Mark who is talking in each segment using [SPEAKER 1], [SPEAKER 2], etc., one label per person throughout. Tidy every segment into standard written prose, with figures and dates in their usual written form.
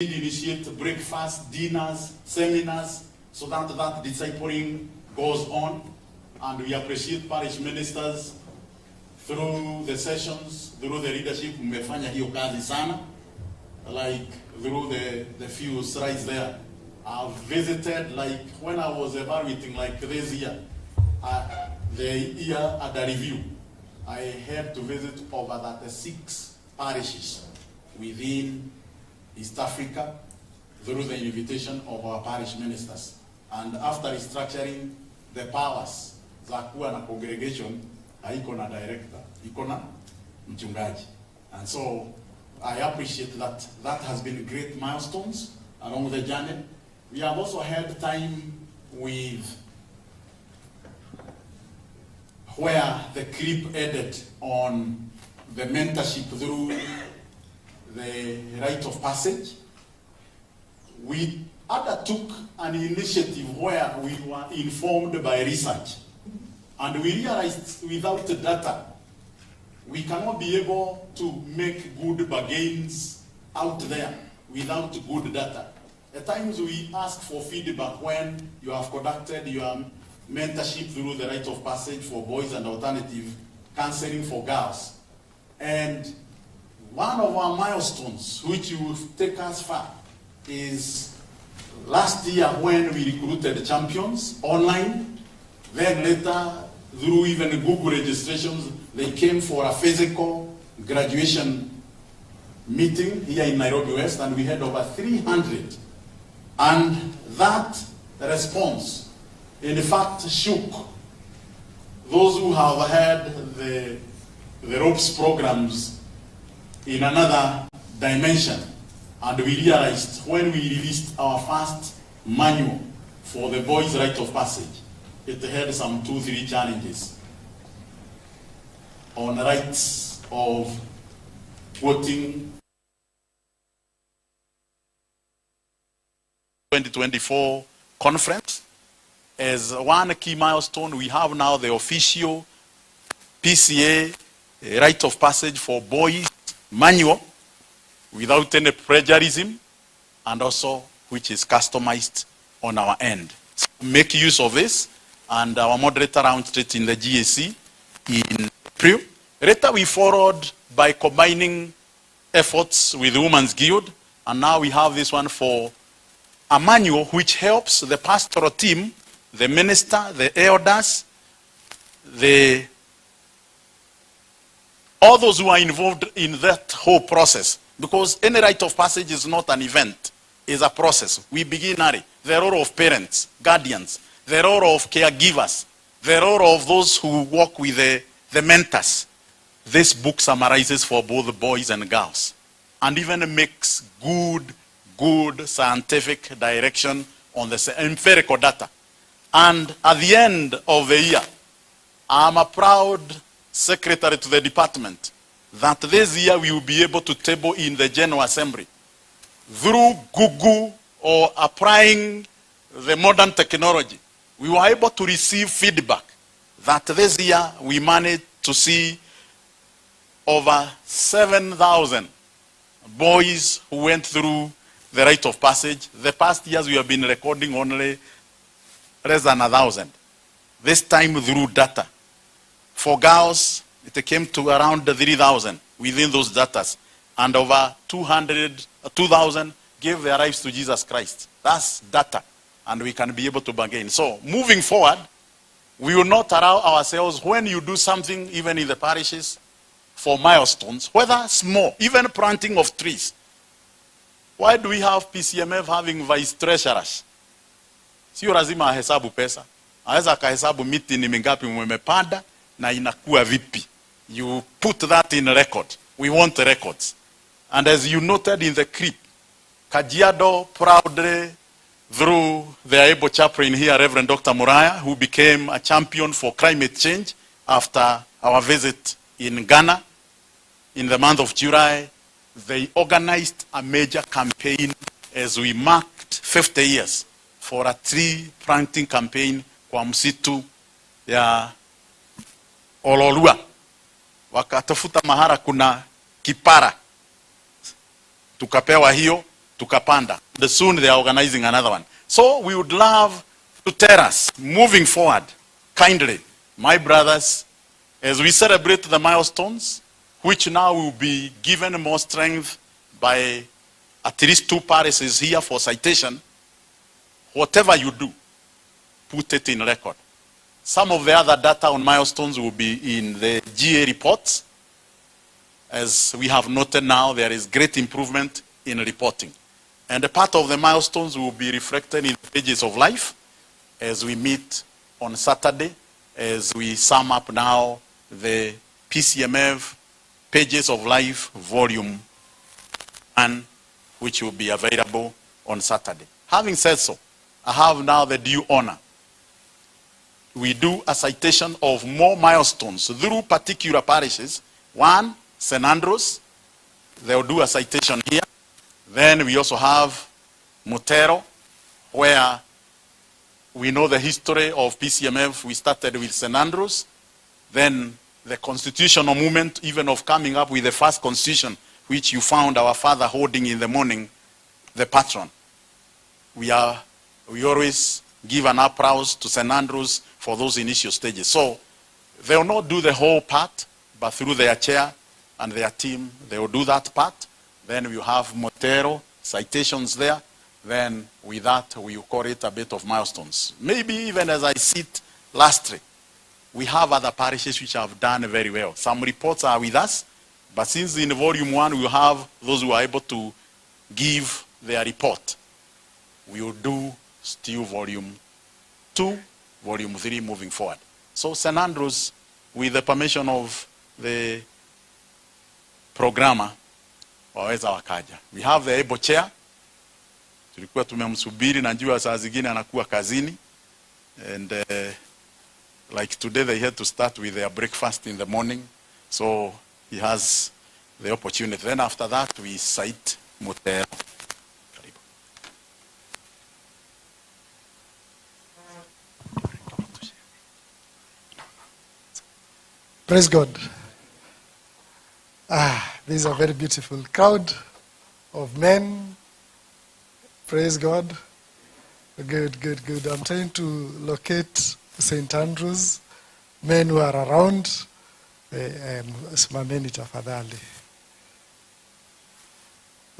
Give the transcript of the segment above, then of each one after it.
[SPEAKER 1] initiate breakfast, dinners, seminars, so that discipling goes on. And we appreciate parish ministers through the sessions, through the leadership. Mmefanya hiyo kazi sana. Like through the few slides there, I've visited, like when I was evaluating like this year, the year at the review, I had to visit over 36 parishes within East Africa through the invitation of our parish ministers. And after restructuring the powers za kuwa na congregation, haiko na director, iko na mchungaji. And so I appreciate that. That has been great milestones along the journey. We have also had time with where the clip ended on the mentorship through the rite of passage. We undertook an initiative where we were informed by research, and we realized without data we cannot be able to make good bargains out there without good data. At times we ask for feedback when you have conducted your mentorship through the rite of passage for boys and alternative counseling for girls. And one of our milestones, which will take us far, is last year when we recruited champions online. Then later, through even Google registrations, they came for a physical graduation meeting here in Nairobi West, and we had over 300. And that response, in fact, shook those who have had the ropes programs in another dimension. And we realized when we released our first manual for the boys' rite of passage, it had some 2-3 challenges on rights of voting. 2024 conference. As one key milestone, we have now the official PCA rite of passage for boys manual without any plagiarism, and also which is customized on our end. So make use of this, and our moderator announced it in the GAC in April. Later we followed by combining efforts with the Women's Guild, and now we have this one for a manual which helps the pastoral team, the minister, the elders, all those who are involved in that whole process. Because any rite of passage is not an event, it's a process. We begin early. The role of parents, guardians, the role of caregivers, the role of those who work with the mentors. This book summarizes for both boys and girls, and even makes good scientific direction on the empirical data. And at the end of the year, I'm a proud secretary to the department that this year we will be able to table in the General Assembly through Google or applying the modern technology. We were able to receive feedback that this year we managed to see over 7,000 boys who went through the rite of passage. The past years we have been recording only less than 1,000. This time through data. For girls, it came to around 3,000 within those datas. And over 2,000 gave their lives to Jesus Christ. That's data. And we can be able to bargain. So, moving forward, we will not allow ourselves, when you do something, even in the parishes, for milestones, whether small, even planting of trees. Why do we have PCMF having vice treasurers? Sio lazima ahesabu pesa. Aweza akahesabu miti ni mingapi mmepanda na inakuwa vipi. You put that in record. We want records. And as you noted in the clip, Kajiado proudly, through the able chaplain here, Reverend Dr. Muraya, who became a champion for climate change after our visit in Ghana in the month of July, they organized a major campaign as we marked 50 years for a tree planting campaign kwa msitu ya Ololua. Wakatafuta mahara kuna kipara. Tukapewa hiyo, tukapanda. Soon they are organizing another one. So we would love to tell us, moving forward, kindly, my brothers, as we celebrate the milestones, which now will be given more strength by at least 2 parishes here for citation, whatever you do, put it in record. Some of the other data on milestones will be in the GA reports. As we have noted now, there is great improvement in reporting. And a part of the milestones will be reflected in the pages of life as we meet on Saturday, as we sum up now the PCMF pages of life volume 1, which will be available on Saturday. Having said so, I have now the due honor. We do a citation of more milestones through particular parishes. One, St. Andrews, they'll do a citation here. Then we also have Mutero, where we know the history of PCMF. We started with St. Andrews, then the constitutional movement, even of coming up with the first constitution, which you found our father holding in the morning, the patron. We always give an applause to St. Andrews for those initial stages. So they will not do the whole part, but through their chair and their team, they will do that part. Then we have Motero, citations there. Then with that, we call it a bit of milestones. Maybe even as I sit lastly, we have other parishes which have done very well. Some reports are with us, but since in volume 1 we have those who are able to give their report, we will do still volume 2, volume 3 moving forward. So St. Andrews, with the permission of the programmer, waweza wakaja. We have the able chair. Tulikuwa tumemsubiri, najua saa zingine anakuwa kazini. And like today they had to start with their breakfast in the morning. So he has the opportunity. Then after that we cite Mutero.
[SPEAKER 2] Praise God. This is a very beautiful crowd of men. Praise God. Good, good, good. I'm trying to locate St. Andrews, men who are around. Simameni tafadhali.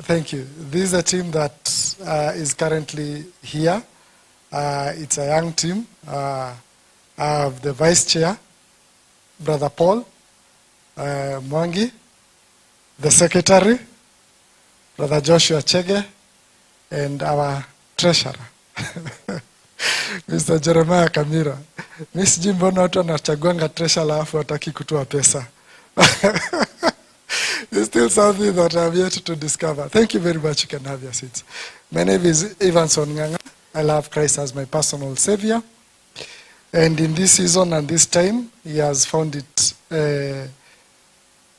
[SPEAKER 2] Thank you. This is a team that is currently here. It's a young team. I have the vice chair, Brother Paul Mwangi, the secretary, Brother Joshua Chege, and our treasurer, Mr. Jeremiah Kamira. Miss Jimbona watu anachaguanga treasurer alafu hataki kutoa pesa. It's still something that I'm yet to discover. Thank you very much. You can have your seats. My name is Evanson Nganga. I love Christ as my personal savior. And in this season and this time, he has found it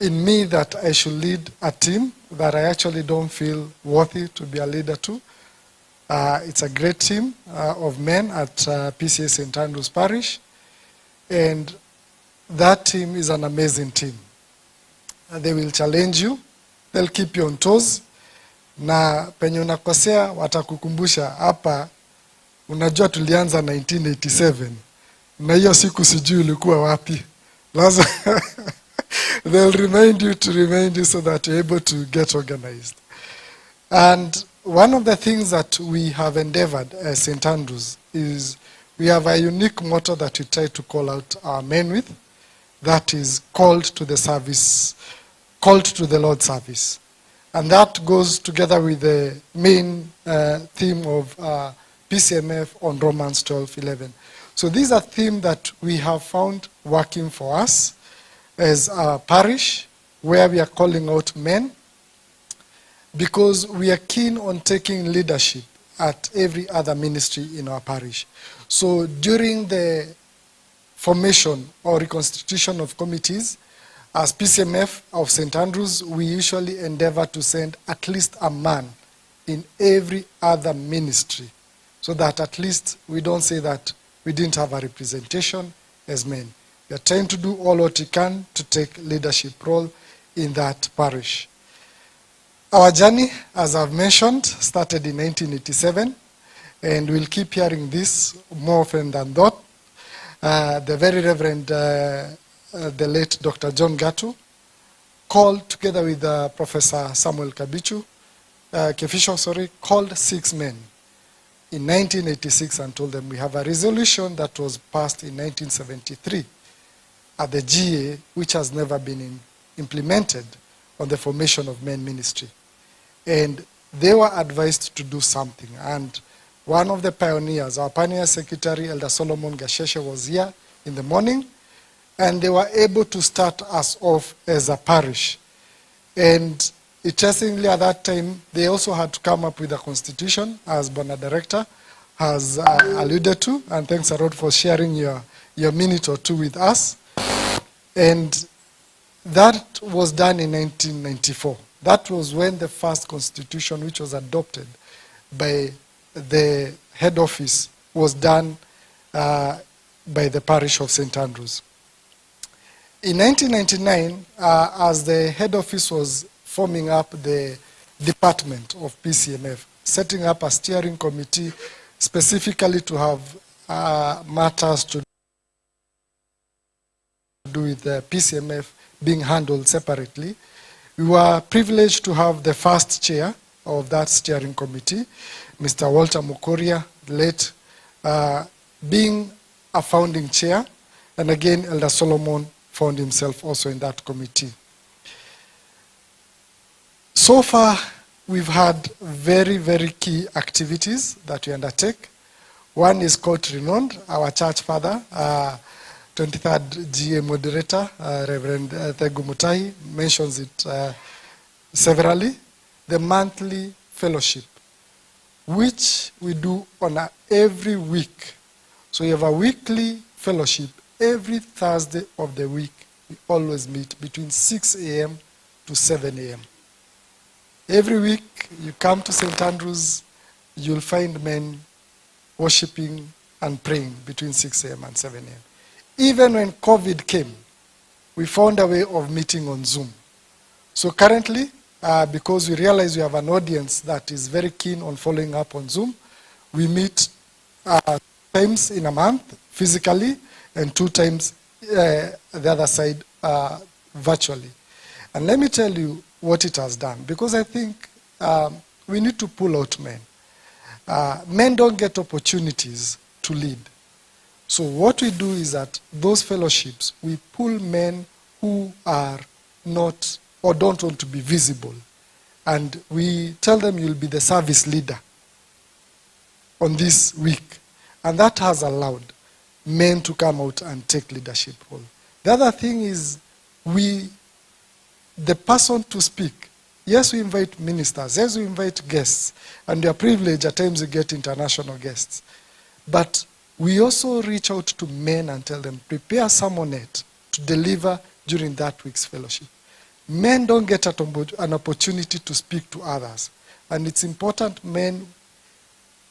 [SPEAKER 2] in me that I should lead a team that I actually don't feel worthy to be a leader to. It's a great team of men at PCA St. Andrews Parish. And that team is an amazing team. They will challenge you. They'll keep you on toes. Na penye unakosea watakukumbusha hapa, unajua tulianza 1987. Na hiyo siku sijui ulikuwa wapi. They'll remind you so that you're able to get organized. And one of the things that we have endeavored as St. Andrews is we have a unique motto that we try to call out our men with. That is called to the service, called to the Lord's service. And that goes together with the main theme of PCMF on Romans 12:11. So these are themes that we have found working for us as a parish, where we are calling out men, because we are keen on taking leadership at every other ministry in our parish. So during the formation or reconstitution of committees, as PCMF of St. Andrews, we usually endeavor to send at least a man in every other ministry, so that at least we don't say that we didn't have a representation as men. We are trying to do all what we can to take leadership role in that parish. Our journey, as I've mentioned, started in 1987, and we'll keep hearing this more often than that. The very Reverend, the late Dr. John Gatu, called together with Professor Samuel Kefisho, called 6 men in 1986 and told them we have a resolution that was passed in 1973 at the GA, which has never been implemented, on the formation of men ministry. And they were advised to do something. And one of the pioneers, our pioneer secretary, Elder Solomon Gasheshe, was here in the morning, and they were able to start us off as a parish. And interestingly, at that time, they also had to come up with a constitution, as Bona Director has alluded to, and thanks a lot for sharing your minute or two with us. And that was done in 1994. That was when the first constitution, which was adopted by the head office, was done by the parish of St. Andrews. In 1999, as the head office was forming up the department of PCMF, setting up a steering committee specifically to have matters to do with the PCMF being handled separately, we were privileged to have the first chair of that steering committee, Mr. Walter Mukoria, late, being a founding chair, and again, Elder Solomon found himself also in that committee. So far, we've had very, very key activities that we undertake. One is Court Renowned, our church father, 23rd GA moderator, Reverend Thegu Mutai, mentions it severally. The monthly fellowship, which we do on every week. So you have a weekly fellowship. Every Thursday of the week, we always meet between 6 a.m. to 7 a.m. Every week, you come to St. Andrews, you'll find men worshiping and praying between 6 a.m. and 7 a.m. Even when COVID came, we found a way of meeting on Zoom. So currently, because we realize we have an audience that is very keen on following up on Zoom, we meet times in a month physically and 2 times the other side virtually. And let me tell you what it has done, because I think we need to pull out men. Men don't get opportunities to lead. So what we do is that those fellowships, we pull men who are not or don't want to be visible. And we tell them you'll be the service leader on this week. And that has allowed men to come out and take leadership role. The other thing is the person to speak. Yes, we invite ministers. Yes, we invite guests. And we are privileged at times we get international guests. But we also reach out to men and tell them, prepare sermonette to deliver during that week's fellowship. Men don't get an opportunity to speak to others. And it's important men,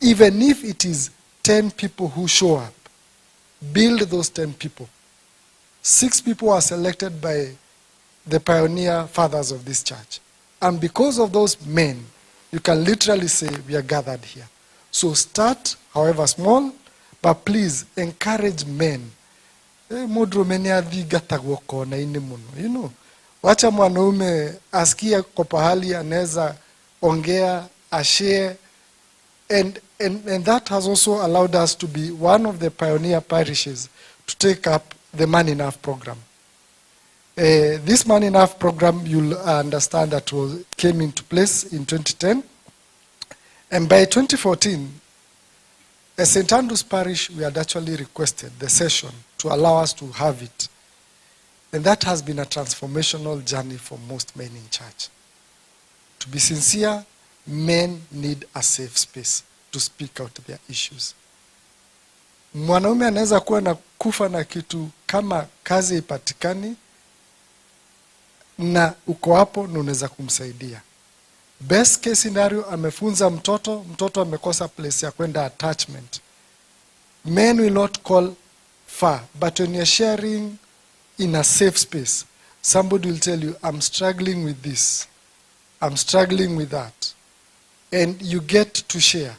[SPEAKER 2] even if it is 10 people who show up, build those 10 people. 6 people are selected by the pioneer fathers of this church. And because of those men, you can literally say, we are gathered here. So start, however small, but please encourage men. You know, wacha mwanaume asikia kwa pahali anaweza ongea, ashare, and that has also allowed us to be one of the pioneer parishes to take up the Man Enough program. This Man Enough program, you'll understand that came into place in 2010. And by 2014, as St. Andrews Parish, we had actually requested the session to allow us to have it. And that has been a transformational journey for most men in church. To be sincere, men need a safe space to speak out their issues. Mwanaume anaweza kuwa na kufa na kitu kama kazi ipatikani na uko hapo na unaweza kumsaidia. Best case scenario, amefunza mtoto amekosa place ya kwenda attachment. Men will not call far, but when you're sharing in a safe space, somebody will tell you, I'm struggling with this. I'm struggling with that. And you get to share.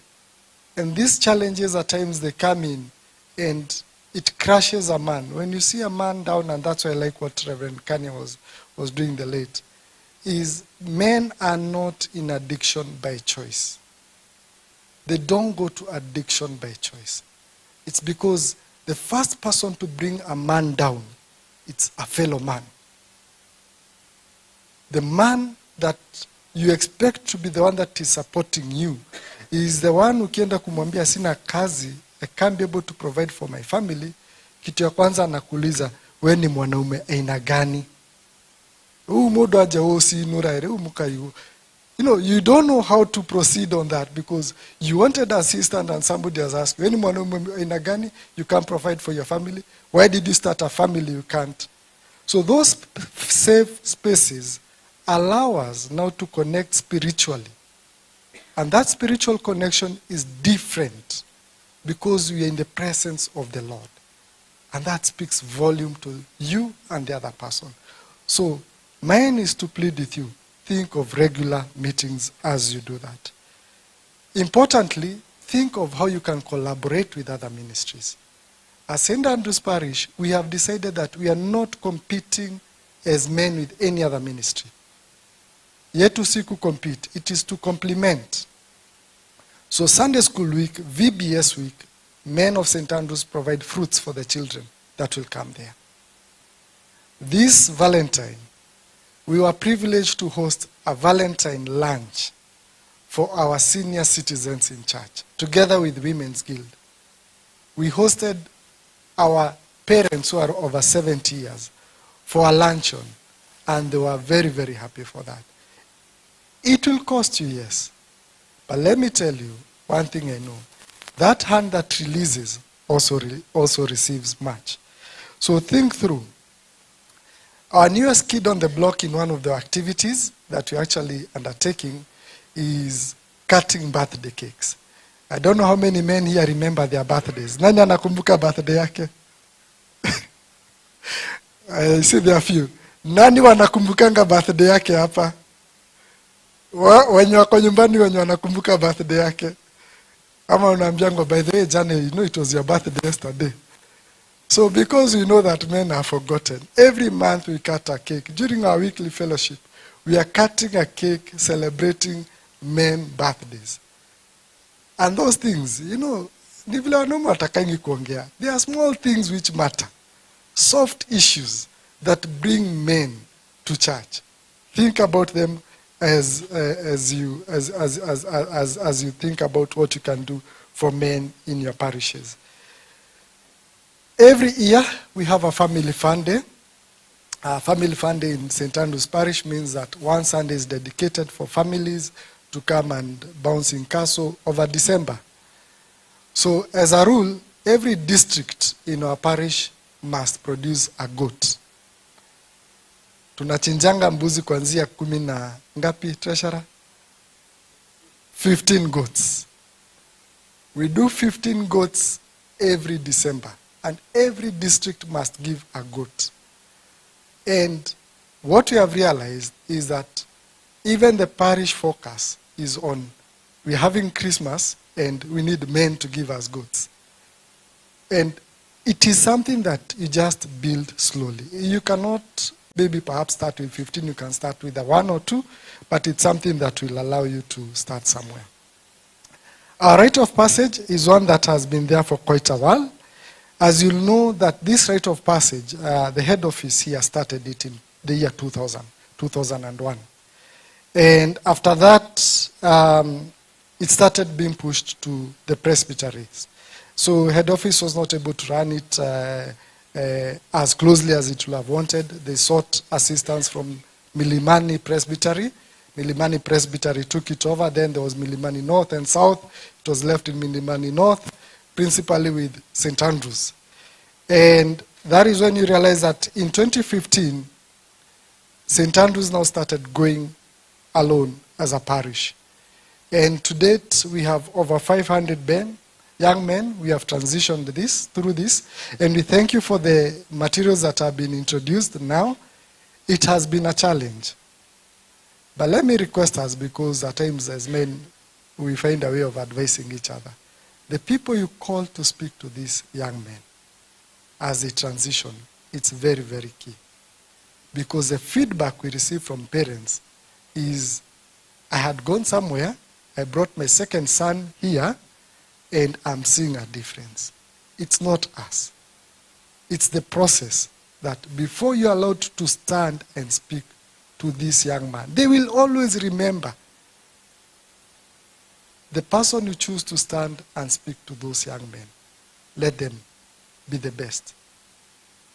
[SPEAKER 2] And these challenges at times they come in and it crushes a man. When you see a man down, and that's why I like what Reverend Kanye was doing the late, is men are not in addiction by choice. They don't go to addiction by choice. It's because the first person to bring a man down, it's a fellow man. The man that you expect to be the one that is supporting you is the one ukienda kumwambia sina kazi, I can't be able to provide for my family. Kitu ya kwanza anakuuliza, wewe ni mwanaume aina gani? Modo aje si nuraire mukayu. You don't know how to proceed on that because you wanted assistance and somebody has asked you, any mwanaume aina gani? You can't provide for your family. Why did you start a family? You can't. So those safe spaces allow us now to connect spiritually. And that spiritual connection is different because we are in the presence of the Lord. And that speaks volume to you and the other person. So mine is to plead with you. Think of regular meetings as you do that. Importantly, think of how you can collaborate with other ministries. As St. Andrew's Parish, we have decided that we are not competing as men with any other ministry. Yet to seek to compete, it is to complement. So Sunday School Week, VBS Week, men of St. Andrews provide fruits for the children that will come there. This Valentine, we were privileged to host a Valentine lunch for our senior citizens in church, together with Women's Guild. We hosted our parents who are over 70 years for a luncheon, and they were very, very happy for that. It will cost you, yes. But let me tell you one thing I know. That hand that releases also receives much. So think through. Our newest kid on the block in one of the activities that we're actually undertaking is cutting birthday cakes. I don't know how many men here remember their birthdays. Nani anakumbuka birthday yake? I see there are few. Nani wanakumbukanga birthday yake hapa? Wenye wako nyumbani wenye wanakumbuka birthday yake. Ama unaambiangwa, by the way, Jane, it was your birthday yesterday. So because we know that men are forgotten, every month we cut a cake. During our weekly fellowship, we are cutting a cake celebrating men birthdays. And those things, ni vile wanaume watakangi kuongea. There are small things which matter. Soft issues that bring men to church. Think about them as you think about what you can do for men in your parishes. Every year we have a family fun day. Family fun day in St. Andrew's Parish means that one Sunday is dedicated for families to come and bounce in castle over December. So as a rule, every district in our parish must produce a goat. Tunachinjanga mbuzi kuanzia 10 na ngapi, treasurer? 15 goats. We do 15 goats every December. And every district must give a goat. And what we have realized is that even the parish focus is on, we're having Christmas and we need men to give us goats. And it is something that you just build slowly. You cannot maybe perhaps start with 15, you can start with 1 or 2, but it's something that will allow you to start somewhere. Our rite of passage is one that has been there for quite a while. As you'll know that this rite of passage, the head office here started it in the year 2001. And after that, it started being pushed to the presbyteries. So head office was not able to run it as closely as it would have wanted. They sought assistance from Milimani Presbytery. Milimani Presbytery took it over. Then there was Milimani North and South. It was left in Milimani North, principally with St. Andrews. And that is when you realize that in 2015, St. Andrews now started going alone as a parish. And to date, we have over 500 young men. We have transitioned through this. And we thank you for the materials that have been introduced now. It has been a challenge. But let me request us, because at times as men, we find a way of advising each other. The people you call to speak to these young men as they transition, it's very, very key. Because the feedback we receive from parents is, I had gone somewhere, I brought my second son here, and I'm seeing a difference. It's not us. It's the process that before you're allowed to stand and speak to this young man, they will always remember the person you choose to stand and speak to those young men. Let them be the best.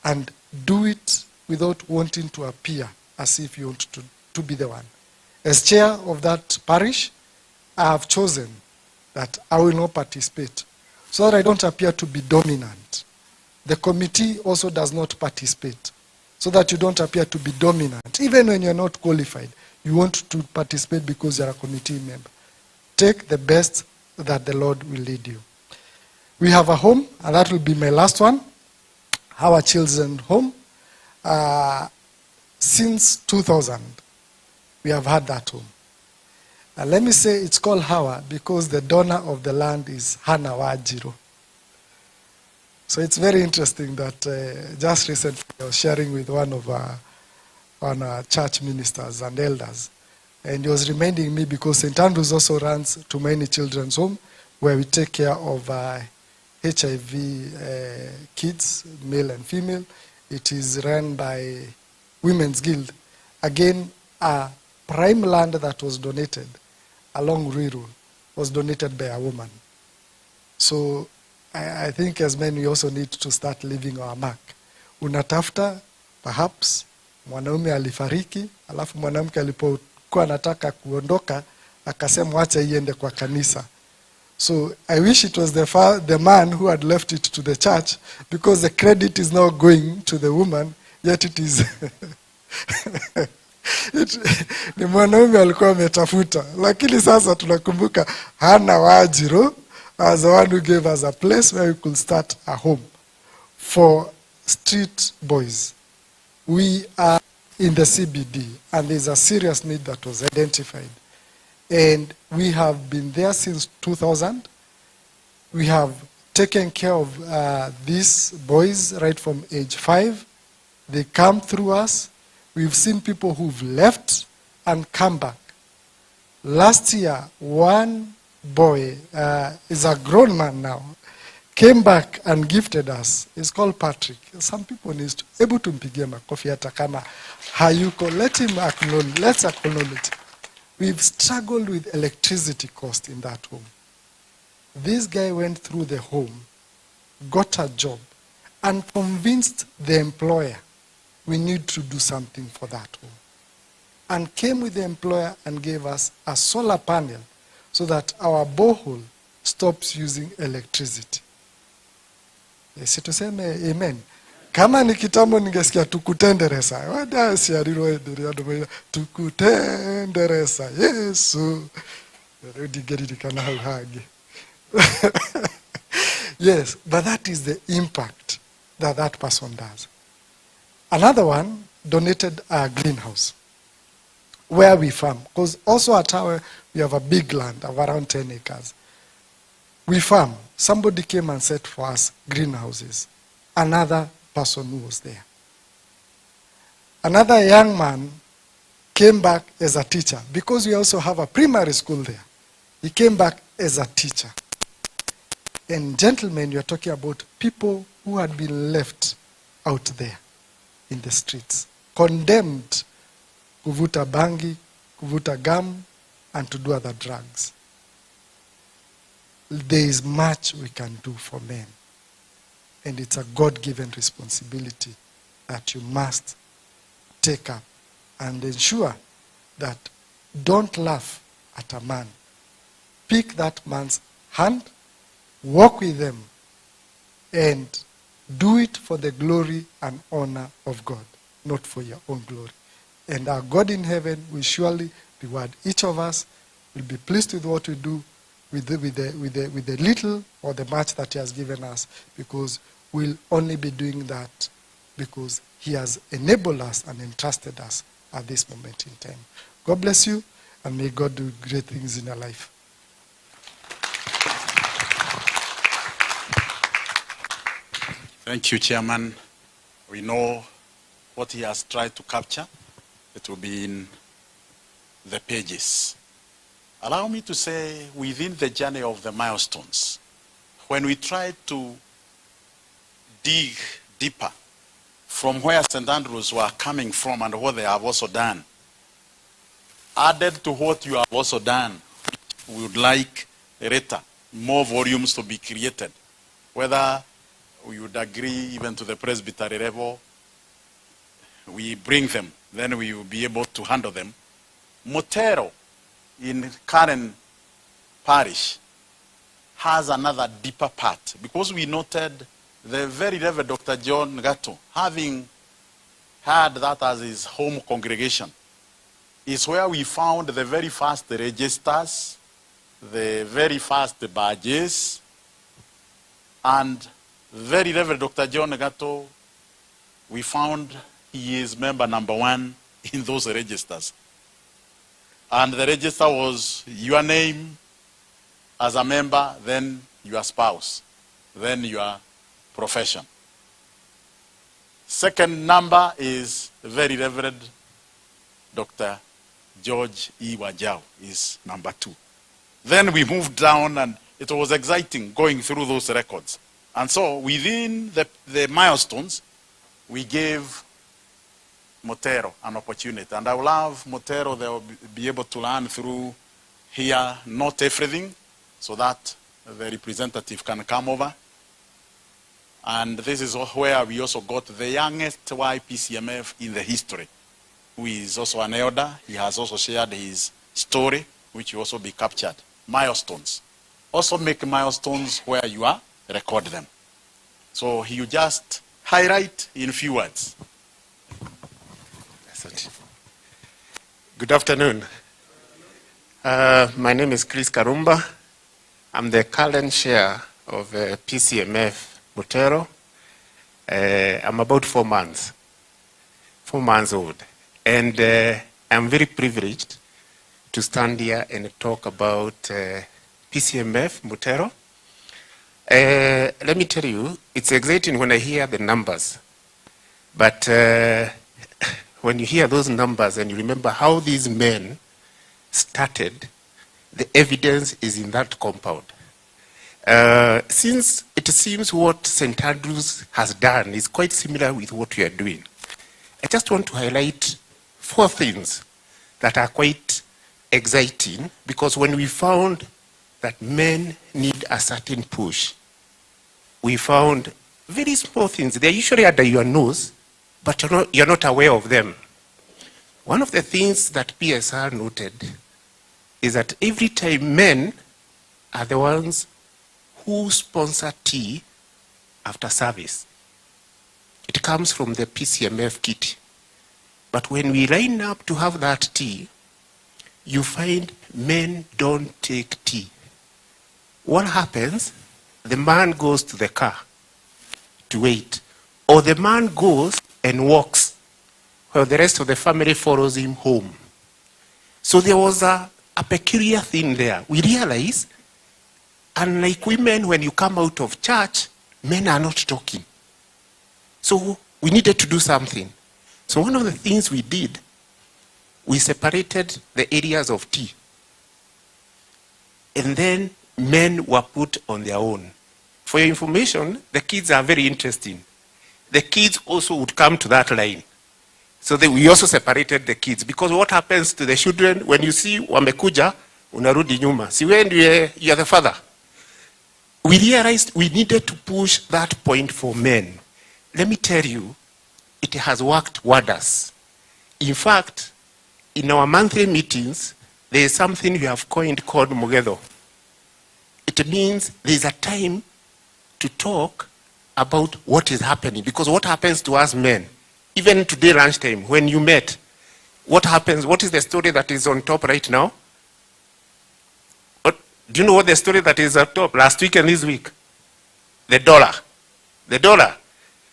[SPEAKER 2] And do it without wanting to appear as if you want to be the one. As chair of that parish, I have chosen that I will not participate so that I don't appear to be dominant. The committee also does not participate so that you don't appear to be dominant. Even when you're not qualified, you want to participate because you're a committee member. Take the best that the Lord will lead you. We have a home, and that will be my last one. Our children's home. Since 2000, we have had that home. Let me say it's called Hawa because the donor of the land is Hana Wajiro. So it's very interesting that just recently I was sharing with one of our church ministers and elders, and he was reminding me because St. Andrews also runs Tumaini Children's Home, where we take care of HIV kids, male and female. It is run by Women's Guild. Again, a prime land that was donated along Ruiru was donated by a woman. So I think as men we also need to start leaving our mark. Unatafuta perhaps mwanaume alifariki, alafu mwanamke alipokuwa anataka kuondoka akasema wacha iende kwa kanisa. So I wish it was the man who had left it to the church, because the credit is now going to the woman, yet it is ni mwanaume alikuwa ametafuta. Lakini sasa tunakumbuka Hana Wajiro as the one who gave us a place where we could start a home for street boys. We are in the CBD, and there's a serious need that was identified. And we have been there since 2000. We have taken care of these boys right from age 5. They come through us. We've seen people who've left and come back. Last year, one boy is a grown man now, came back and gifted us. He's called Patrick. Some people need to able to mpigia makofi hata kama hayuko. Let him acknowledge. Let's acknowledge. We've struggled with electricity cost in that home. This guy went through the home, got a job, and convinced the employer we need to do something for that home. And came with the employer and gave us a solar panel so that our borehole stops using electricity. Si tuseme amen. Kama ni kitambo ningesikia tukutenderesa. Wada siariro endelea tukutenderesa. Yesu. Already get it kana hagi. Yes, but that is the impact that that person does. Another one donated a greenhouse where we farm. Because also at our, we have a big land of around 10 acres. We farm. Somebody came and set for us greenhouses. Another person who was there. Another young man came back as a teacher because we also have a primary school there. He came back as a teacher. And gentlemen, you're talking about people who had been left out there in the streets, condemned kuvuta bangi, kuvuta gum, and to do other drugs. There is much we can do for men. And it's a God-given responsibility that you must take up and ensure that don't laugh at a man. Pick that man's hand, walk with them, and do it for the glory and honor of God, not for your own glory. And our God in heaven will surely reward each of us, will be pleased with what we do, with the little or the much that he has given us, because we'll only be doing that because he has enabled us and entrusted us at this moment in time. God bless you, and may God do great things in your life.
[SPEAKER 1] Thank you, Chairman. We know what he has tried to capture. It will be in the pages. Allow me to say, within the journey of the milestones, when we try to dig deeper from where St. Andrews were coming from and what they have also done, added to what you have also done, we would like later more volumes to be created. Whether we would agree even to the presbytery level, we bring them, then we will be able to handle them. Motero in Karen Parish has another deeper part, because we noted the very Reverend Dr. John Gato, having had that as his home congregation, is where we found the very first registers, the very first badges, and very Reverend Dr. John Gato, we found he is member number 1 in those registers. And the register was your name as a member, then your spouse, then your profession. Second number is very Reverend Dr. George E. Wajau is number 2. Then we moved down, and it was exciting going through those records. And so within the milestones, we gave Motero an opportunity. And I will have Motero, they will be able to learn through here, not everything, so that the representative can come over. And this is where we also got the youngest PCMF in the history, who is also an elder. He has also shared his story, which will also be captured. Milestones. Also make milestones where you are, record them. So you just highlight in few words.
[SPEAKER 3] Good afternoon. My name is Chris Karumba. I'm the current chair of PCMF Motero. I'm about 4 months old. And I'm very privileged to stand here and talk about PCMF Motero. Let me tell you, it's exciting when I hear the numbers. But when you hear those numbers and you remember how these men started, the evidence is in that compound. Since it seems what St. Andrews has done is quite similar with what we are doing, I just want to highlight 4 things that are quite exciting, because when we found that men need a certain push, we found very small things. They're usually under your nose, but you're not aware of them. One of the things that PSR noted is that every time men are the ones who sponsor tea after service, it comes from the PCMF kit. But when we line up to have that tea, you find men don't take tea. What happens? The man goes to the car to wait, or the man goes and walks, while the rest of the family follows him home. So there was a peculiar thing there. We realized, unlike women, when you come out of church, men are not talking. So we needed to do something. So one of the things we did, we separated the areas of tea. And then men were put on their own. For your information, the kids are very interesting. The kids also would come to that line. So we also separated the kids, because what happens to the children when you see wamekuja, unarudi nyuma. See, when you are the father. We realized we needed to push that point for men. Let me tell you, it has worked wonders. In fact, in our monthly meetings, there is something we have coined called Mugedo. It means there is a time to talk about what is happening. Because what happens to us men, even today lunchtime, when you met, what happens? What is the story that is on top right now? Do you know what the story that is on top last week and this week? The dollar. The dollar.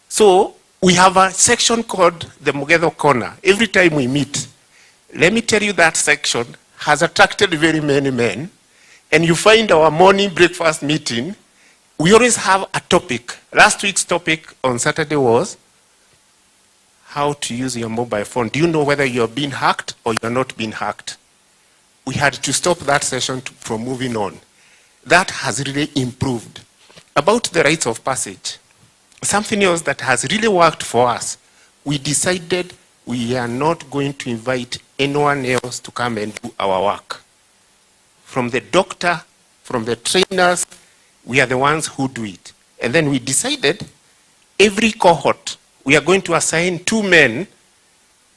[SPEAKER 3] So we have a section called the Mugedo Corner. Every time we meet, Let me tell you that section has attracted very many men. And you find our morning breakfast meeting, we always have a topic. Last week's topic on Saturday was how to use your mobile phone. Do you know whether you're being hacked or you're not being hacked? We had to stop that session from moving on. That has really improved. About the rites of passage, something else that has really worked for us, we decided we are not going to invite anyone else to come and do our work. From the doctor, from the trainers, we are the ones who do it. And then we decided every cohort, we are going to assign 2 men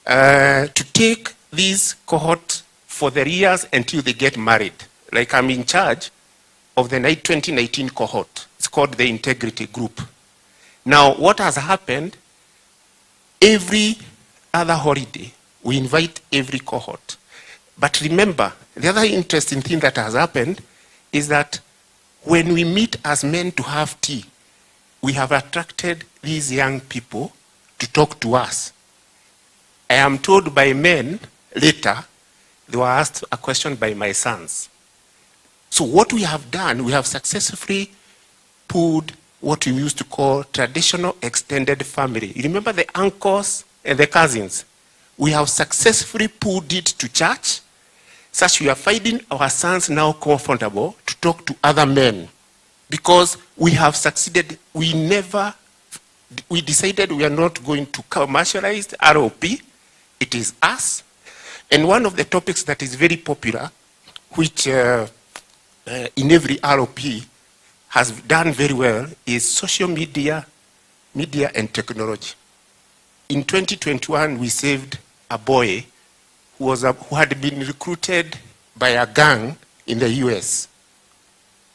[SPEAKER 3] to take this cohort for the years until they get married. Like I'm in charge of the 2019 cohort. It's called the Integrity Group. Now, what has happened, every other holiday, we invite every cohort. But remember, the other interesting thing that has happened is that when we meet as men to have tea, we have attracted these young people to talk to us. I am told by men later, they were asked a question by my sons. So what we have done, we have successfully pulled what we used to call traditional extended family. You remember the uncles and the cousins? We have successfully pulled it to church, such we are finding our sons now comfortable to talk to other men because we have succeeded. We decided we are not going to commercialize ROP. It is us. And one of the topics that is very popular, which in every ROP has done very well, is social media and technology. In 2021, we saved a boy who had been recruited by a gang in the US.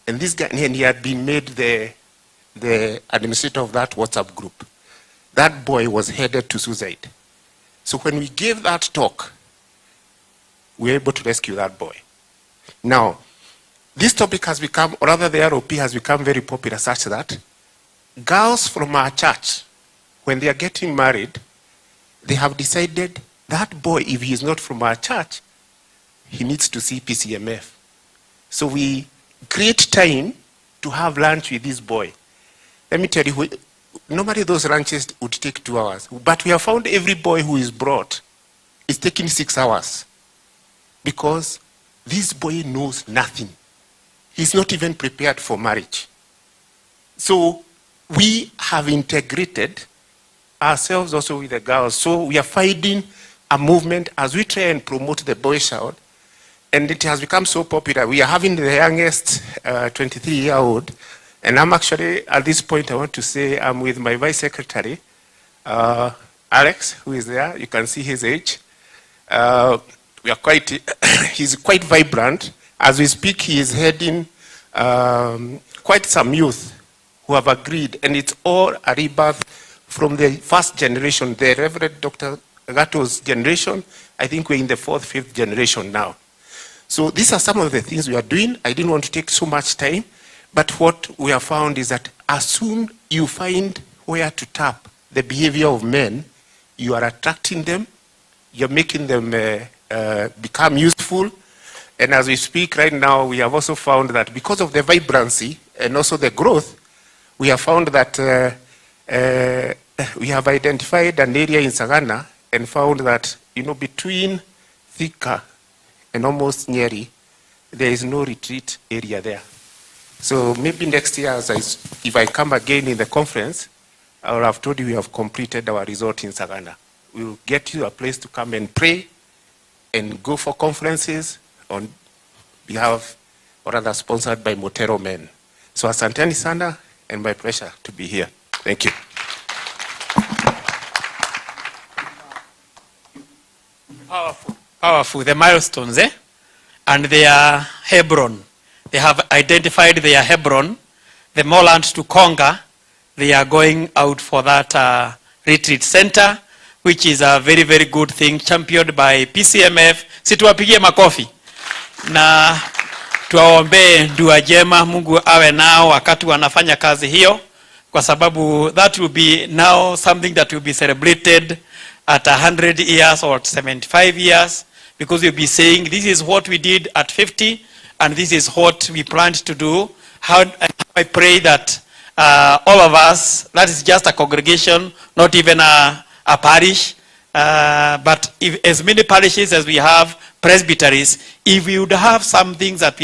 [SPEAKER 3] And this guy, and he had been made the administrator of that WhatsApp group. That boy was headed to suicide. So when we gave that talk, we were able to rescue that boy. Now, this topic has become, or rather the ROP has become very popular such that girls from our church, when they are getting married, they have decided that boy, if he is not from our church, he needs to see PCMF. So we create time to have lunch with this boy. Let me tell you, normally those lunches would take 2 hours. But we have found every boy who is brought is taking 6 hours. Because this boy knows nothing. He's not even prepared for marriage. So we have integrated ourselves also with the girls. So we are finding a movement as we try and promote the boy child. And it has become so popular. We are having the youngest 23-year-old. And I'm actually, at this point, I want to say I'm with my vice secretary, Alex, who is there. You can see his age. We are he's quite vibrant. As we speak, he is heading quite some youth who have agreed. And it's all a rebirth from the first generation, the Reverend Dr. Gato's generation. I think we're in the 4th, 5th generation now. So these are some of the things we are doing. I didn't want to take so much time. But what we have found is that as soon you find where to tap the behavior of men, you are attracting them, you're making them become useful. And as we speak right now, we have also found that because of the vibrancy and also the growth, we have found that we have identified an area in Sagana and found that, between Thika and almost Nyeri, there is no retreat area there. So maybe next year, if I come again in the conference, I will have told you we have completed our resort in Sagana. We will get you a place to come and pray and go for conferences on behalf, or rather sponsored by Motero Men. So asanteni sana, and my pleasure to be here. Thank you.
[SPEAKER 4] Powerful, the milestones, and their Hebron. They have identified their Hebron, the more land to conquer. They are going out for that retreat center, which is a very, very good thing, championed by PCMF. Situwapigie makofi. Na tuwaombee dua jema, Mungu awe nao wakati wanafanya kazi hiyo, kwa sababu that will be now something that will be celebrated at 100 years or 75 years, because we'll be saying this is what we did at 50 and this is what we planned to do. And I pray that all of us, that is just a congregation, not even a parish, but if, as many parishes as we have, presbyteries, if we would have some things that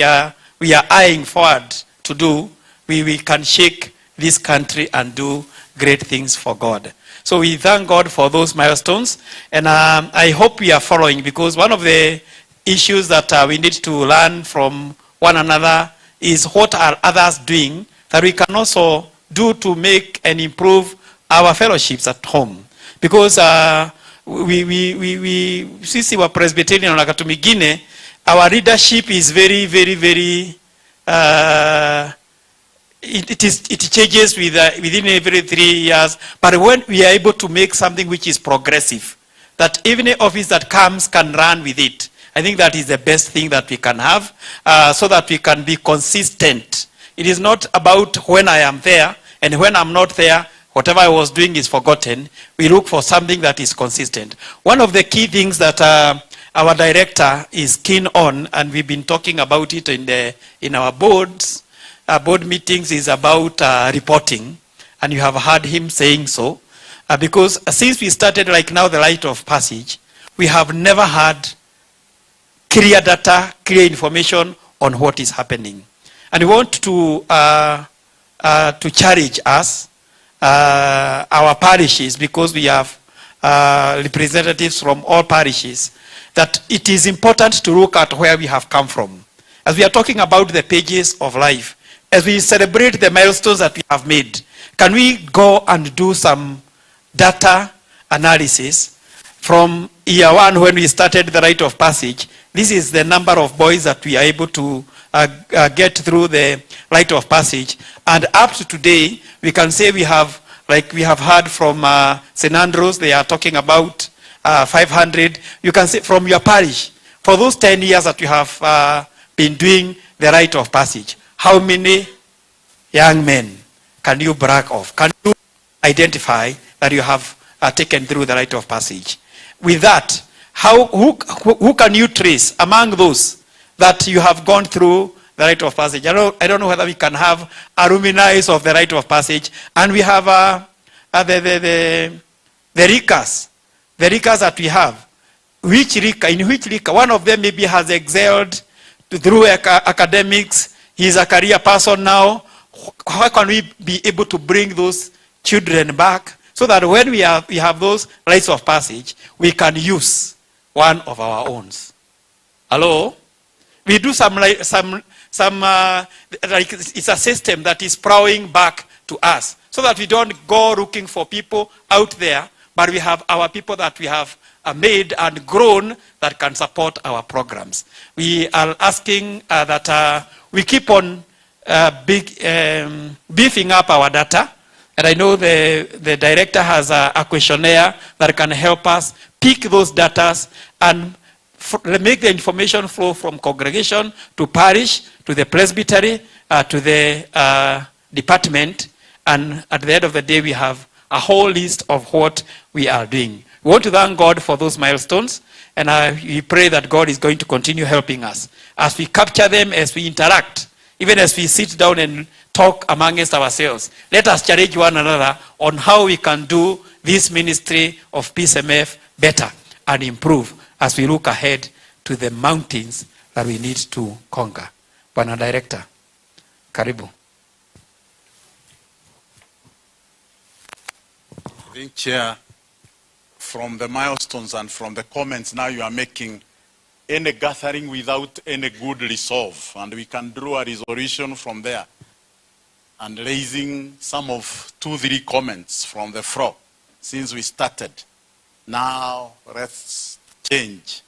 [SPEAKER 4] we are eyeing forward to do, we can shake this country and do great things for God. So we thank God for those milestones, and I hope we are following, because one of the issues that we need to learn from one another is what are others doing that we can also do to make and improve our fellowships at home. Because sisi wa Presbyterian wakati mwingine, our leadership is very, very, very, it changes within every 3 years. But when we are able to make something which is progressive, that even an office that comes can run with it, I think that is the best thing that we can have, so that we can be consistent. It is not about when I am there, and when I'm not there, whatever I was doing is forgotten. We look for something that is consistent. One of the key things that our director is keen on, and we've been talking about it in our boards, board meetings, is about reporting, and you have heard him saying so, because since we started like now the Rite of Passage, we have never had clear data, clear information on what is happening. And we want to challenge us, our parishes, because we have representatives from all parishes, that it is important to look at where we have come from. As we are talking about the pages of life, as we celebrate the milestones that we have made, can we go and do some data analysis from year one when we started the Rite of Passage? This is the number of boys that we are able to get through the Rite of Passage. And up to today, we can say we have, like we have heard from St. Andrews, they are talking about 500. You can say from your parish, for those 10 years that you have been doing the Rite of Passage, how many young men can you brag of? Can you identify that you have taken through the Rite of Passage? With that, who can you trace among those that you have gone through the Rite of Passage? I don't know whether we can have alumni of the Rite of Passage, and we have the Rikas that we have. In which Rika? One of them maybe has excelled through academics. He's a career person now. How can we be able to bring those children back so that when we have those rites of passage, we can use one of our own? Hello? We do some like it's a system that is plowing back to us, so that we don't go looking for people out there, but we have our people that we have made and grown that can support our programs. We are asking that we keep on beefing up our data, and I know the director has a questionnaire that can help us pick those data and make the information flow from congregation to parish, to the presbytery, to the department, and at the end of the day we have a whole list of what we are doing. We want to thank God for those milestones, and we pray that God is going to continue helping us as we capture them, as we interact, even as we sit down and talk amongst ourselves. Let us challenge one another on how we can do this ministry of PCMF better and improve as we look ahead to the mountains that we need to conquer. Bwana Director, karibu.
[SPEAKER 1] I think, Chair, from the milestones and from the comments now you are making, any gathering without any good resolve, and we can draw a resolution from there, and raising some of 2-3 comments from the floor since we started. Now let's change.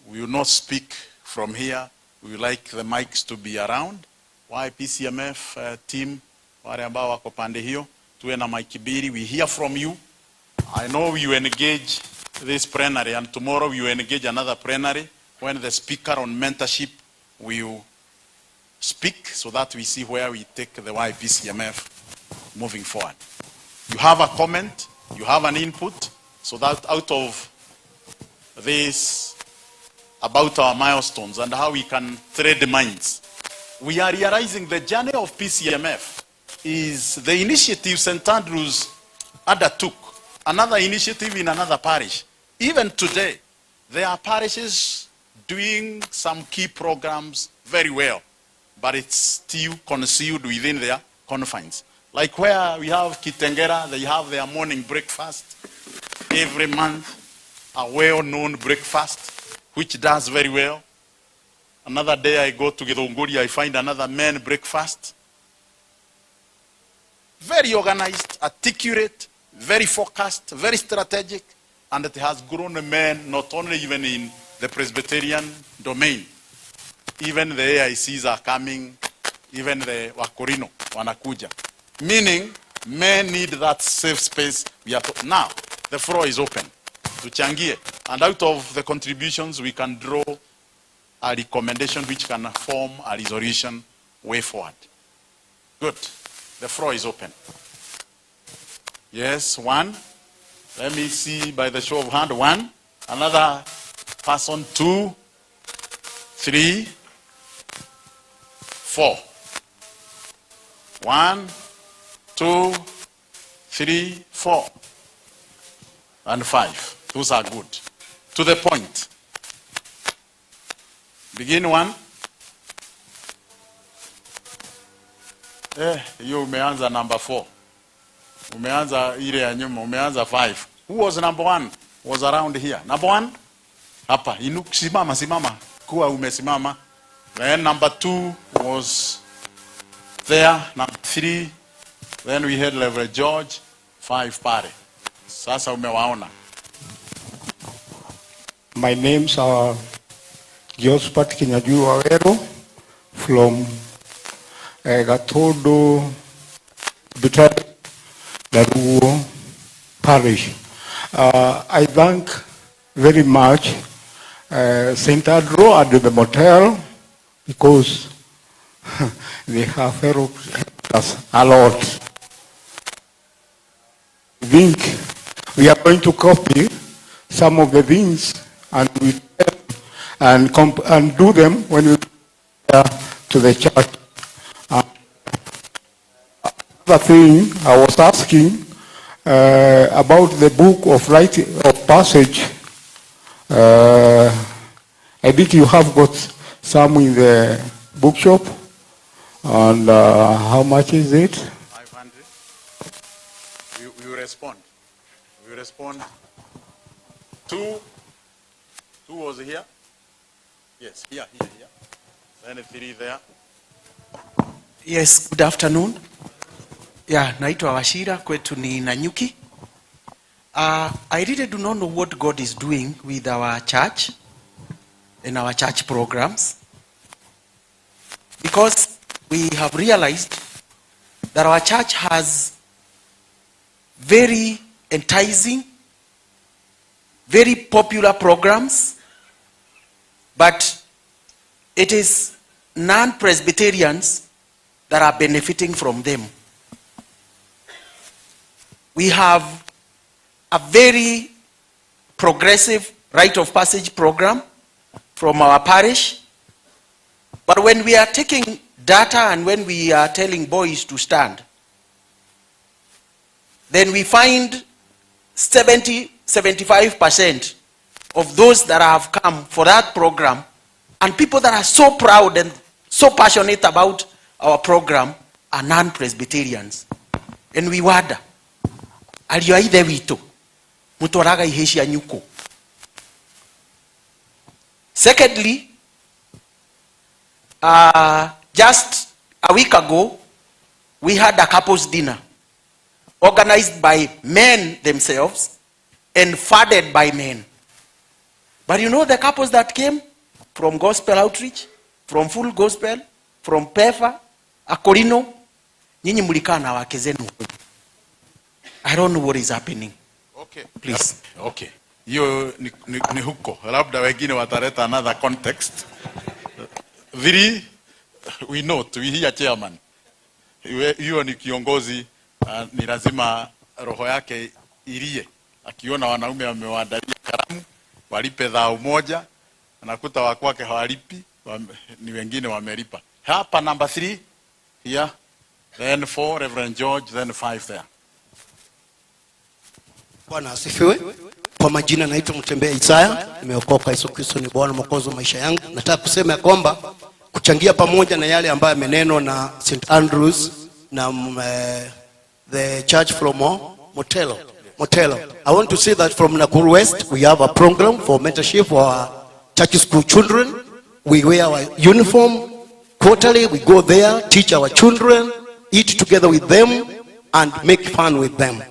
[SPEAKER 1] We will not speak from here. We would like the mics to be around. Why PCMF team, wale ambao wako pande hiyo, tuwe na mic mbili. We hear from you. I know you engage this plenary, and tomorrow you engage another plenary when the speaker on mentorship will speak, so that we see where we take the YPCMF moving forward. You have a comment, you have an input, so that out of this about our milestones and how we can trade minds. We are realizing the journey of PCMF is the initiative St. Andrews undertook, another initiative in another parish. Even today, there are parishes doing some key programs very well, but it's still concealed within their confines. Like where we have Kitengera, they have their morning breakfast every month, a well-known breakfast, which does very well. Another day I go to Githunguri, I find another men breakfast. Very organized, articulate, very focused, very strategic, and it has grown men not only even in the Presbyterian domain. Even the AICs are coming, even the Wakorino wanakuja. Meaning, men need that safe space. Now, the floor is open to Changie. And out of the contributions, we can draw a recommendation which can form a resolution way forward. Good. The floor is open. Yes, one. Let me see by the show of hand. One. Another person, two, three, four. One, two, three, four. And five. Those are good. To the point. Begin one. You umeanza number 4. Umeanza ile ya nyuma, umeanza 5. Who was number 1? Was around here. Number 1? Hapa, simama. Kuwa umesimama. Then number 2 was there. Number 3. Then we had Reverend George. 5 pare. Sasa umewaona.
[SPEAKER 5] My names are Josephat Kinyajuru Awero from Gatodo, Daruo Parish. I thank very much St. Andrew and the motel because they have helped us a lot. I think we are going to copy some of the things and we and do them when we go to the church. Another thing I was asking about the book of writing of passage. I think you have got some in the bookshop. And how much is it?
[SPEAKER 1] 500. You respond. You respond. 2 was here. Yes, here. Then 3 there.
[SPEAKER 6] Yes, good afternoon. Yeah, naitwa Washira, kwetu ni Nanyuki. I really do not know what God is doing with our church and our church programs, because we have realized that our church has very enticing, very popular programs, but it is non-Presbyterians that are benefiting from them. We have a very progressive rite of passage program from our parish, but when we are taking data and when we are telling boys to stand, then we find 75% of those that have come for that program, and people that are so proud and so passionate about our program, are non-Presbyterians. And we wonder, alio aithe wito mutoraga iheshia nyuko. Secondly, just a week ago, we had a couples dinner organized by men themselves and funded by men. But you know the couples that came from Gospel Outreach, from Full Gospel, from PEFA, Akorino, nyinyi mlikaa na wake zenu. I don't know what is happening.
[SPEAKER 1] Okay.
[SPEAKER 6] Please.
[SPEAKER 1] Okay. Hiyo ni huko. Labda wengine wataleta another context. 3, we note, we hear chairman. Hiyo ni kiongozi, ni lazima roho yake ilie. Akiona wanaume wamewaandalia karamu, walipe dhao moja, anakuta wakwake hawalipi, ni wengine wamelipa. Hapa number 3 here, then 4 Reverend George, then 5 there.
[SPEAKER 7] Bwana asifiwe. Kwa majina naitwa Mtembea Isaya, nimeokoka. Yesu Kristo ni Bwana Mwokozi wa maisha yangu. Nataka kusema ya kwamba kuchangia pamoja na yale ambayo yamenenwa na St. Andrews na the church from Motelo. I want to say that from Nakuru West we have a program for mentorship for our church school children. We wear our uniform quarterly, we go there, teach our children, eat together with them and make fun with them.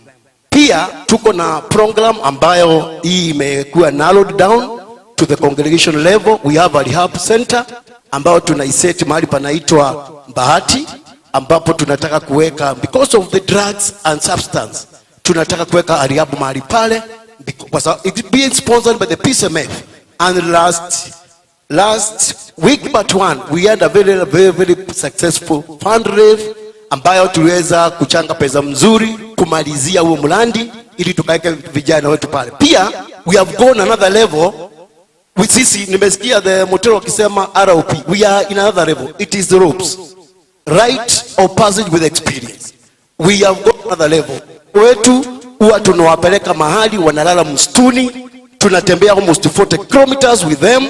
[SPEAKER 7] Pia tuko na program ambayo hii imekuwa narrowed down to the congregation level. We have a rehab center ambayo tunaiseti mahali panaitwa Bahati, ambapo tunataka kuweka, because of the drugs and substance, tunataka kuweka a rehab mahali pale, because it being sponsored by the PCMF. And last week but one we had a very successful fundraise ambayo tuweza kuchanga pesa mzuri kumalizia huo mlandi ili tukaweke vijana wetu pale. Pia we have gone another level. Sisi nimesikia the Motero wakisema ROP. We are in another level. It is the ropes. Right of passage with experience. We have gone another level. Wetu huwa tunawapeleka mahali wanalala msituni, tunatembea almost 40 kilometers with them,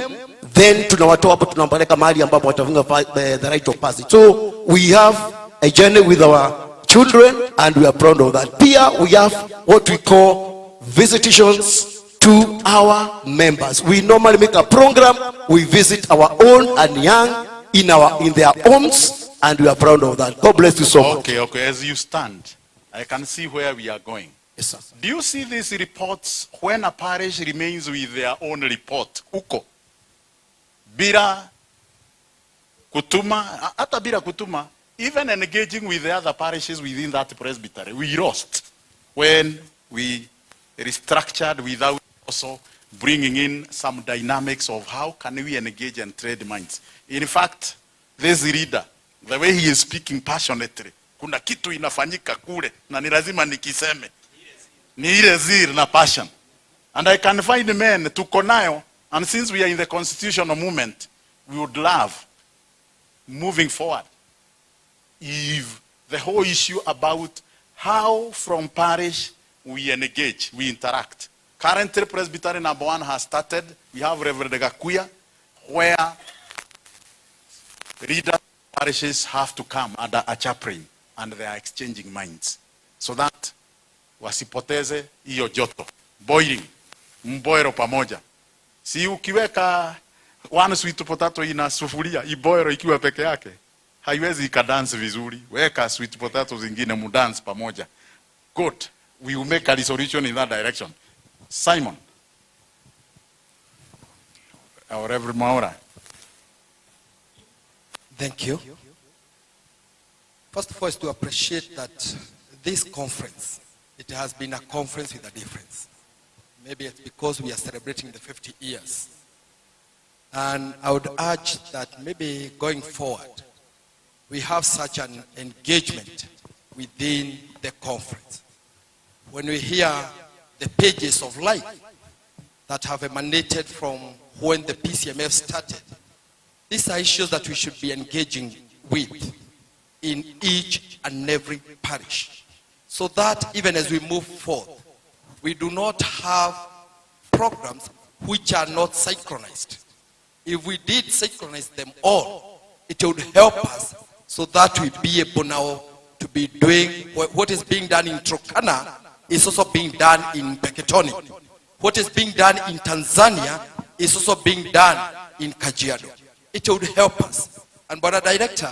[SPEAKER 7] then tunawatoa hapo tunawapeleka mahali ambapo watafunga the right of passage. So we have a journey with our children and we are proud of that. Pia we have what we call visitations to our members. We normally make a program, we visit our own and young in their homes, and we are proud of that. God bless you so much.
[SPEAKER 1] Okay, as you stand, I can see where we are going.
[SPEAKER 7] Yes, sir.
[SPEAKER 1] Do you see these reports when a parish remains with their own report? Uko. Bila kutuma, hata bila kutuma, even engaging with the other parishes within that presbytery, we lost when we restructured without also bringing in some dynamics of how can we engage and trade minds. In fact, this leader, the way he is speaking passionately, kuna kitu inafanyika kule, na ni lazima nikiseme. Ni ile zeal na passion. And I can find men tuko nayo, and since we are in the constitutional movement, we would love, moving forward, if the whole issue about how from parish we engage, we interact. Currently, Presbytery number 1 has started. We have Reverend Gakuya, where leaders parishes have to come under a chaplain, and they are exchanging minds, so that wasipoteze hiyo joto. Boiling, mboero pamoja. Si ukiweka one sweet potato ina sufuria, iboero ikiwa peke yake haiwezi ikadance vizuri. Weka sweet potato zingine mudance pamoja. Good. We will make a resolution in that direction. Simon. Our Reverend Maura.
[SPEAKER 8] Thank you. First of all, is to appreciate that this conference, it has been a conference with a difference. Maybe it's because we are celebrating the 50 years. And I would urge that maybe going forward, we have such an engagement within the conference. When we hear the pages of life that have emanated from when the PCMF started, these are issues that we should be engaging with in each and every parish, so that even as we move forth, we do not have programs which are not synchronized. If we did synchronize them all, it would help us so that we be able now to be doing what is being done in Turkana is also being done in Peketoni. What is being done in Tanzania is also being done in Kajiado. It would help us. And Brother Director,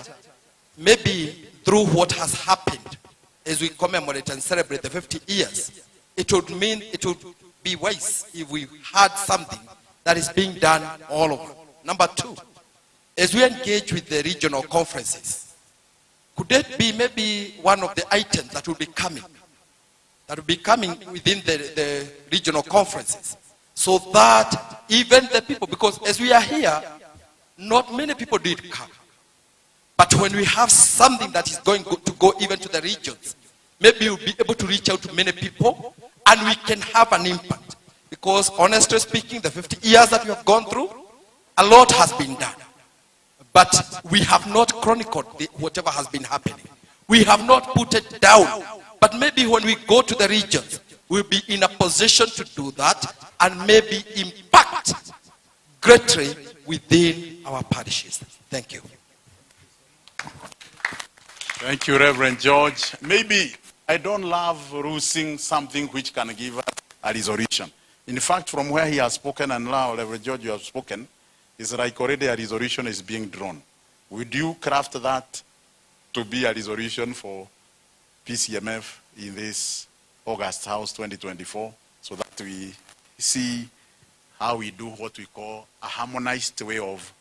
[SPEAKER 8] maybe through what has happened as we commemorate and celebrate the 50 years, it would be wise if we had something that is being done all over. Number 2, as we engage with the regional conferences, could it be maybe one of the items that will be coming within the regional conferences, so that even the people, because as we are here, not many people did come. But when we have something that is going to go even to the regions, maybe we'll be able to reach out to many people and we can have an impact. Because honestly speaking, the 50 years that we have gone through, A lot has been done. But we have not chronicled whatever has been happening. We have not put it down. But maybe when we go to the regions, we'll be in a position to do that and maybe impact greatly within our parishes. Thank you.
[SPEAKER 1] Thank you, Reverend George. Maybe I don't love rusing something which can give us a resolution. In fact, from where he has spoken and now, Reverend George, you have spoken, it's like already a resolution is being drawn. Would you craft that to be a resolution for PCMF in this August House 2024 so that we see how we do what we call a harmonized way of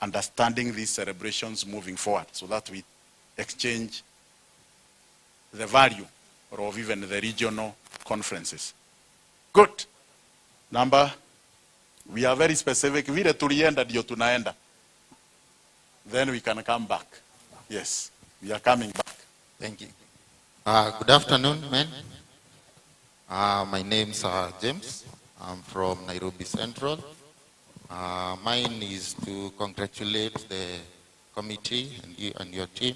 [SPEAKER 1] understanding these celebrations moving forward so that we exchange the value of even the regional conferences. Good. Number, we are very specific. Vile tulienda ndio tunaenda. Then we can come back. Yes, we are coming back.
[SPEAKER 9] Thank you. Good afternoon, men. My name's James. I'm from Nairobi Central. Mine is to congratulate the committee and you and your team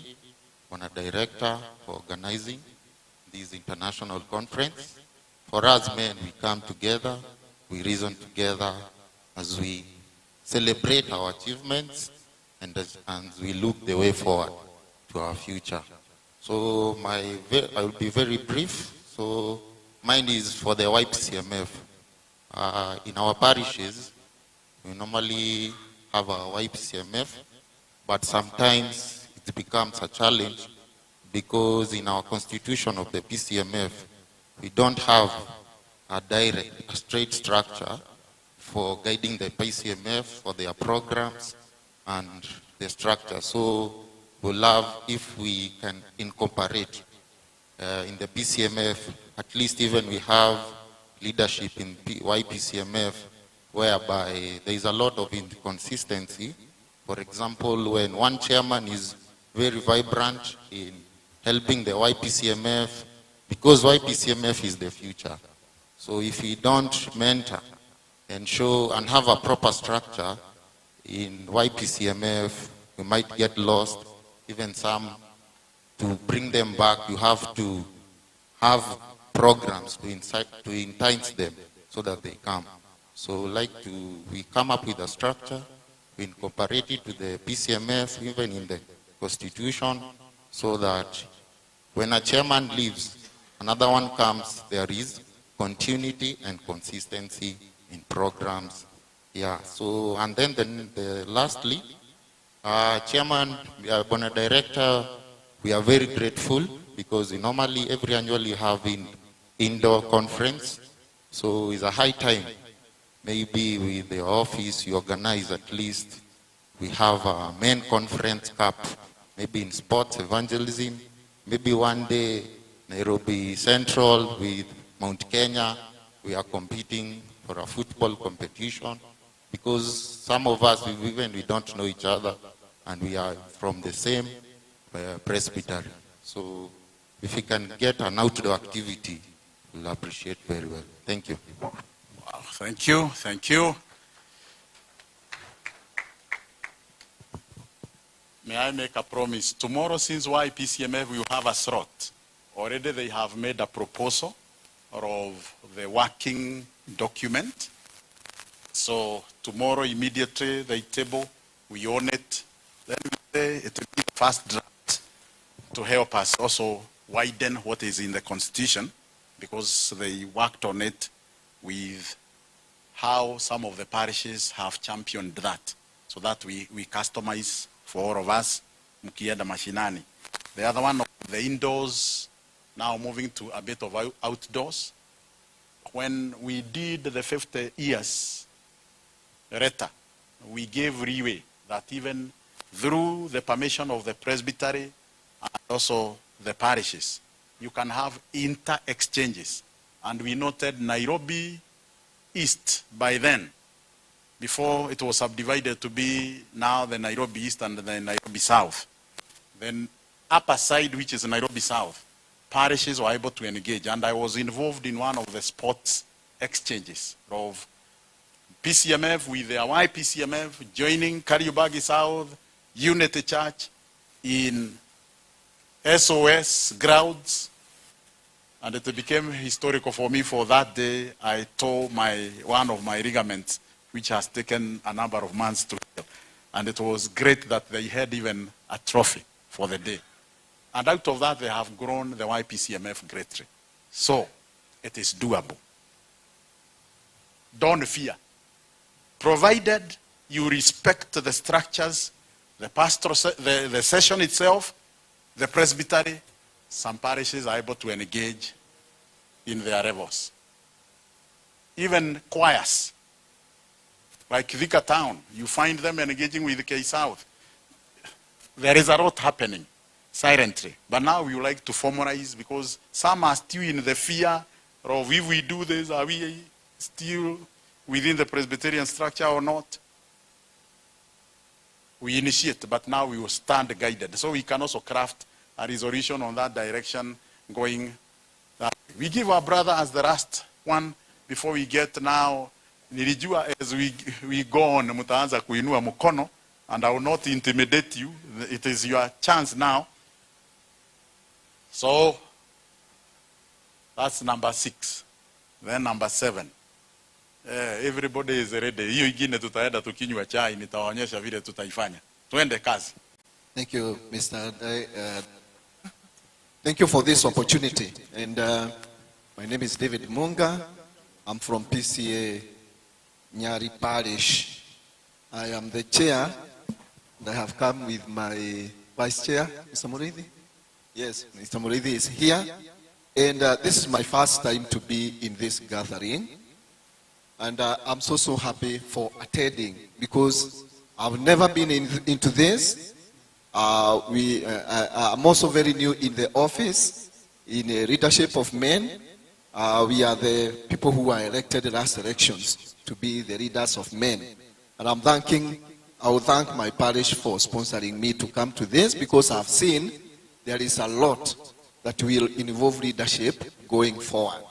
[SPEAKER 9] on a director for organizing this international conference. For us men, we come together, we reason together as we celebrate our achievements and as we look the way forward to our future. So I will be very brief. So mine is for the YPCMF. In our parishes, we normally have a YPCMF, but sometimes it becomes a challenge because in our constitution of the PCMF, we don't have a straight structure for guiding the PCMF for their programs and the structure. So we'll love if we can incorporate in the PCMF, at least even we have leadership in YPCMF, whereby there is a lot of inconsistency. For example, when one chairman is very vibrant in helping the YPCMF, because YPCMF is the future. So if we don't mentor and show and have a proper structure in YPCMF, we might get lost. Even some, to bring them back, you have to have programs to entice them so that they come. So we come up with a structure, we incorporate it to the PCMF, even in the constitution, so that when a chairman leaves, another one comes, there is continuity and consistency in programs. Yeah, so, and then lastly, chairman, on a director, we are very grateful because normally every annual you have in indoor conference. So it's a high time. Maybe with the office you organize at least, we have a main conference cup, maybe in sports evangelism, maybe one day Nairobi Central with Mount Kenya, we are competing for a football competition because some of us, we don't know each other and we are from the same presbytery. So if we can get an outdoor activity, we'll appreciate very well. Thank you.
[SPEAKER 1] Wow, thank you, thank you. May I make a promise? Tomorrow, since YPCMF will have a slot, already they have made a proposal of the working document. So tomorrow immediately they table, we own it. Then we say it will be the first draft to help us also widen what is in the Constitution, because they worked on it with how some of the parishes have championed that, so that we customize for all of us, mkienda mashinani. The other one, the indoors, now moving to a bit of outdoors. When we did the 50 years reta, we gave leeway that even through the permission of the presbytery and also the parishes, you can have inter-exchanges. And we noted Nairobi East by then, before it was subdivided to be now the Nairobi East and the Nairobi South. Then upper side, which is Nairobi South, parishes were able to engage. And I was involved in one of the sports exchanges of PCMF with their YPCMF joining Kariobangi South Unity Church in SOS grounds. And it became historical for me. For that day, I tore one of my ligaments, which has taken a number of months to heal. And it was great that they had even a trophy for the day. And out of that, they have grown the YPCMF greatly. So, it is doable. Don't fear. Provided you respect the structures, the pastoral, the session itself, the presbytery, some parishes are able to engage in their levels. Even choirs, like Vika Town, you find them engaging with K South. There is a lot happening silently. But now we would like to formalize, because some are still in the fear of, if we do this, are we still within the Presbyterian structure or not? We initiate, but now we will stand guided. So we can also craft a resolution on that direction going that way. We give our brother as the last one before we get now. Nilijua as we go on, mutaanza kuinua mkono, and I will not intimidate you. It is your chance now. So that's number 6. Then number 7. Everybody is ready. Hiyo ingine tutaenda tukinywa chai, nitawaonyesha vile tutaifanya. Tuende kazi.
[SPEAKER 10] Thank you, Mr. Thank you for this opportunity. And my name is David Munga. I'm from PCA Nyari Parish. I am the chair, and I have come with my vice chair, Mr. Murithi. Yes, Mr. Murithi is here. And this is my first time to be in this gathering. And I'm so happy for attending, because I've never been into this. I'm also very new in the office, in the leadership of men. We are the people who are elected last elections to be the leaders of men. And I will thank my parish for sponsoring me to come to this, because I've seen there is a lot that will involve leadership going forward.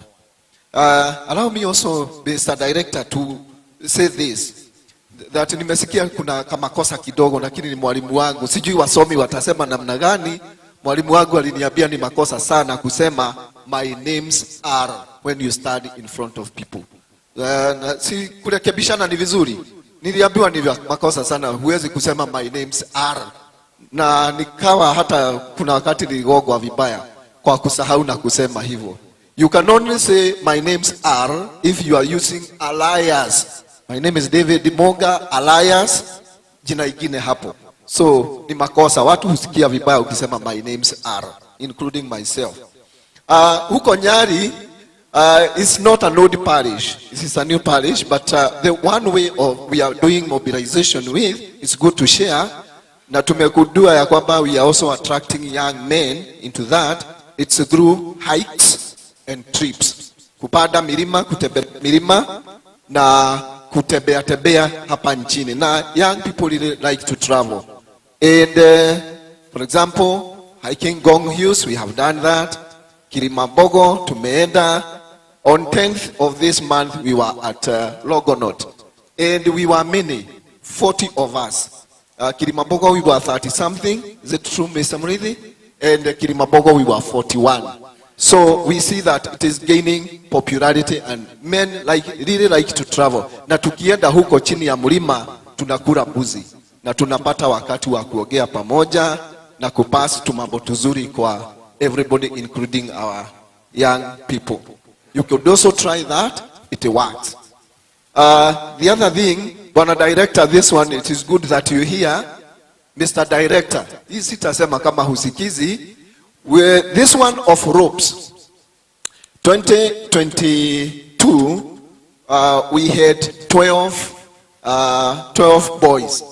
[SPEAKER 10] Allow me also, Mr. Director, to say this, that nimesikia kuna kama kosa kidogo, lakini ni mwalimu wangu. Sijui wasomi watasema namna gani. Mwalimu wangu aliniambia ni makosa sana kusema my names are when you stand in front of people. Si kurekebishana ni vizuri. Niliambiwa ni makosa sana, huwezi kusema my names are. Na nikawa hata kuna wakati niligogwa vibaya kwa kusahau na kusema hivyo. You can only say my names are if you are using alias. My name is David Munga, alias jina ingine hapo. So ni makosa, watu husikia vibaya ukisema my names are, including myself. Huko Nyari is not an old parish. This is a new parish, but the one way of we are doing mobilization with, it's good to share. Na tumekudua ya kwamba we are also attracting young men into that. It's through hikes and trips. Kupanda milima, kutembea milima na kutembea hapa nchini. Na young people really like to travel. And for example, hiking Gong Hills, we have done that. Kilimambogo, tumeenda. On 10th of this month, we were at Logonot. And we were many, 40 of us. Kilimambogo, we were 30 something. Is it true, Mr. Murithi? And Kilimambogo, we were 41. So we see that it is gaining popularity, and men really like to travel. Na tukienda huko chini ya mlima, tunakula mbuzi. Na tunapata wakati wa kuogea pamoja na kupass tumambo tuzuri kwa everybody, including our young people. You could also try that. It works. The other thing, Bwana Director, this one, it is good that you hear. Mr. Director, hii sitasema kama husikizi. This one of ropes. 2022, we had 12 boys.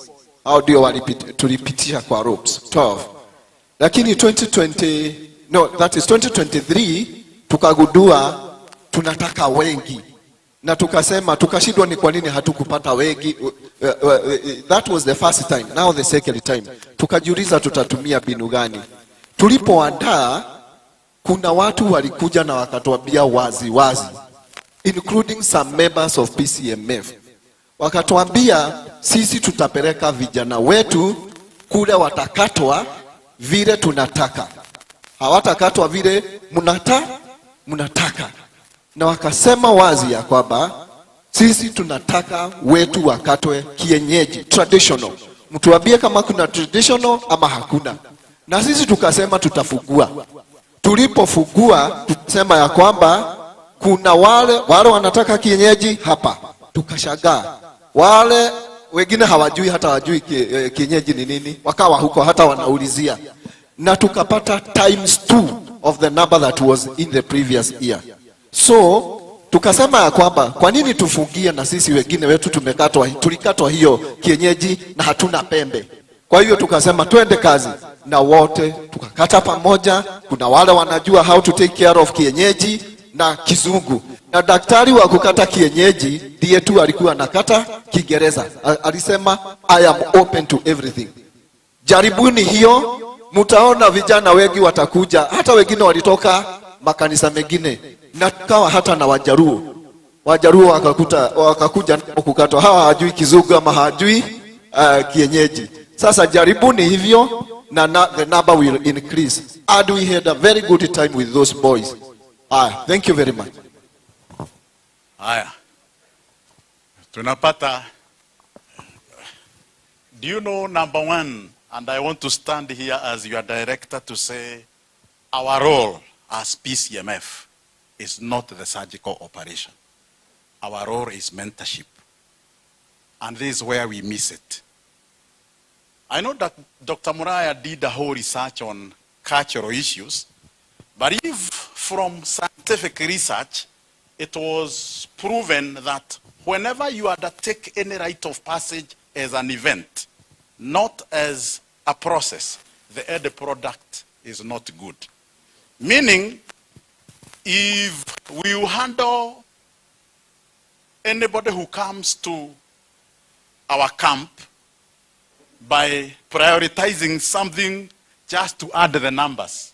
[SPEAKER 10] How do you tulipitisha kwa ropes? 12. Lakini 2023, tukagundua tunataka wengi. Na tukasema, tukashindwa ni kwa nini hatukupata wengi. That was the first time. Now the second time. Tukajiuliza tutatumia mbinu gani. Tulipoandaa, kuna watu walikuja na wakatuambia wazi, including some members of PCMF. wakatuambia sisi tutapeleka vijana wetu kule, watakatwa vile tunataka, hawatakatwa vile mnataka. Na wakasema wazi ya kwamba sisi tunataka wetu wakatwe kienyeji, traditional. Mtuambie kama kuna traditional ama hakuna. Na sisi tukasema tutafugua. Tulipofugua tukasema ya kwamba kuna wale wanataka kienyeji hapa. Tukashangaa. Wale wengine hawajui, hata wajui kienyeji ni nini, wakawa huko hata wanaulizia. Na tukapata times 2 of the number that was in the previous year. So tukasema ya kwamba kwa nini tufungie na sisi wengine wetu tulikatwa hiyo kienyeji na hatuna pembe. Kwa hiyo tukasema twende kazi na wote tukakata pamoja. Kuna wale wanajua how to take care of kienyeji na kizungu, na daktari wa kukata kienyeji ndiye tu alikuwa anakata Kiingereza. Alisema I am open to everything. Jaribuni hiyo, mtaona vijana wengi watakuja, hata wengine walitoka makanisa mengine, na tukawa hata na Wajaruo wakakuja kukatwa. Hawa hawajui kizungu ama hawajui kienyeji. Sasa jaribuni hivyo na the number will increase. And we had a very good time with those boys. Thank you very much.
[SPEAKER 1] Haya. Tunapata. Do you know, number one, and I want to stand here as your director to say our role as PCMF is not the surgical operation. Our role is mentorship. And this is where we miss it. I know that Dr. Muraya did a whole research on cultural issues, but if from scientific research, it was proven that whenever you undertake any rite of passage as an event, not as a process, the end product is not good. Meaning, if we handle anybody who comes to our camp by prioritizing something just to add the numbers,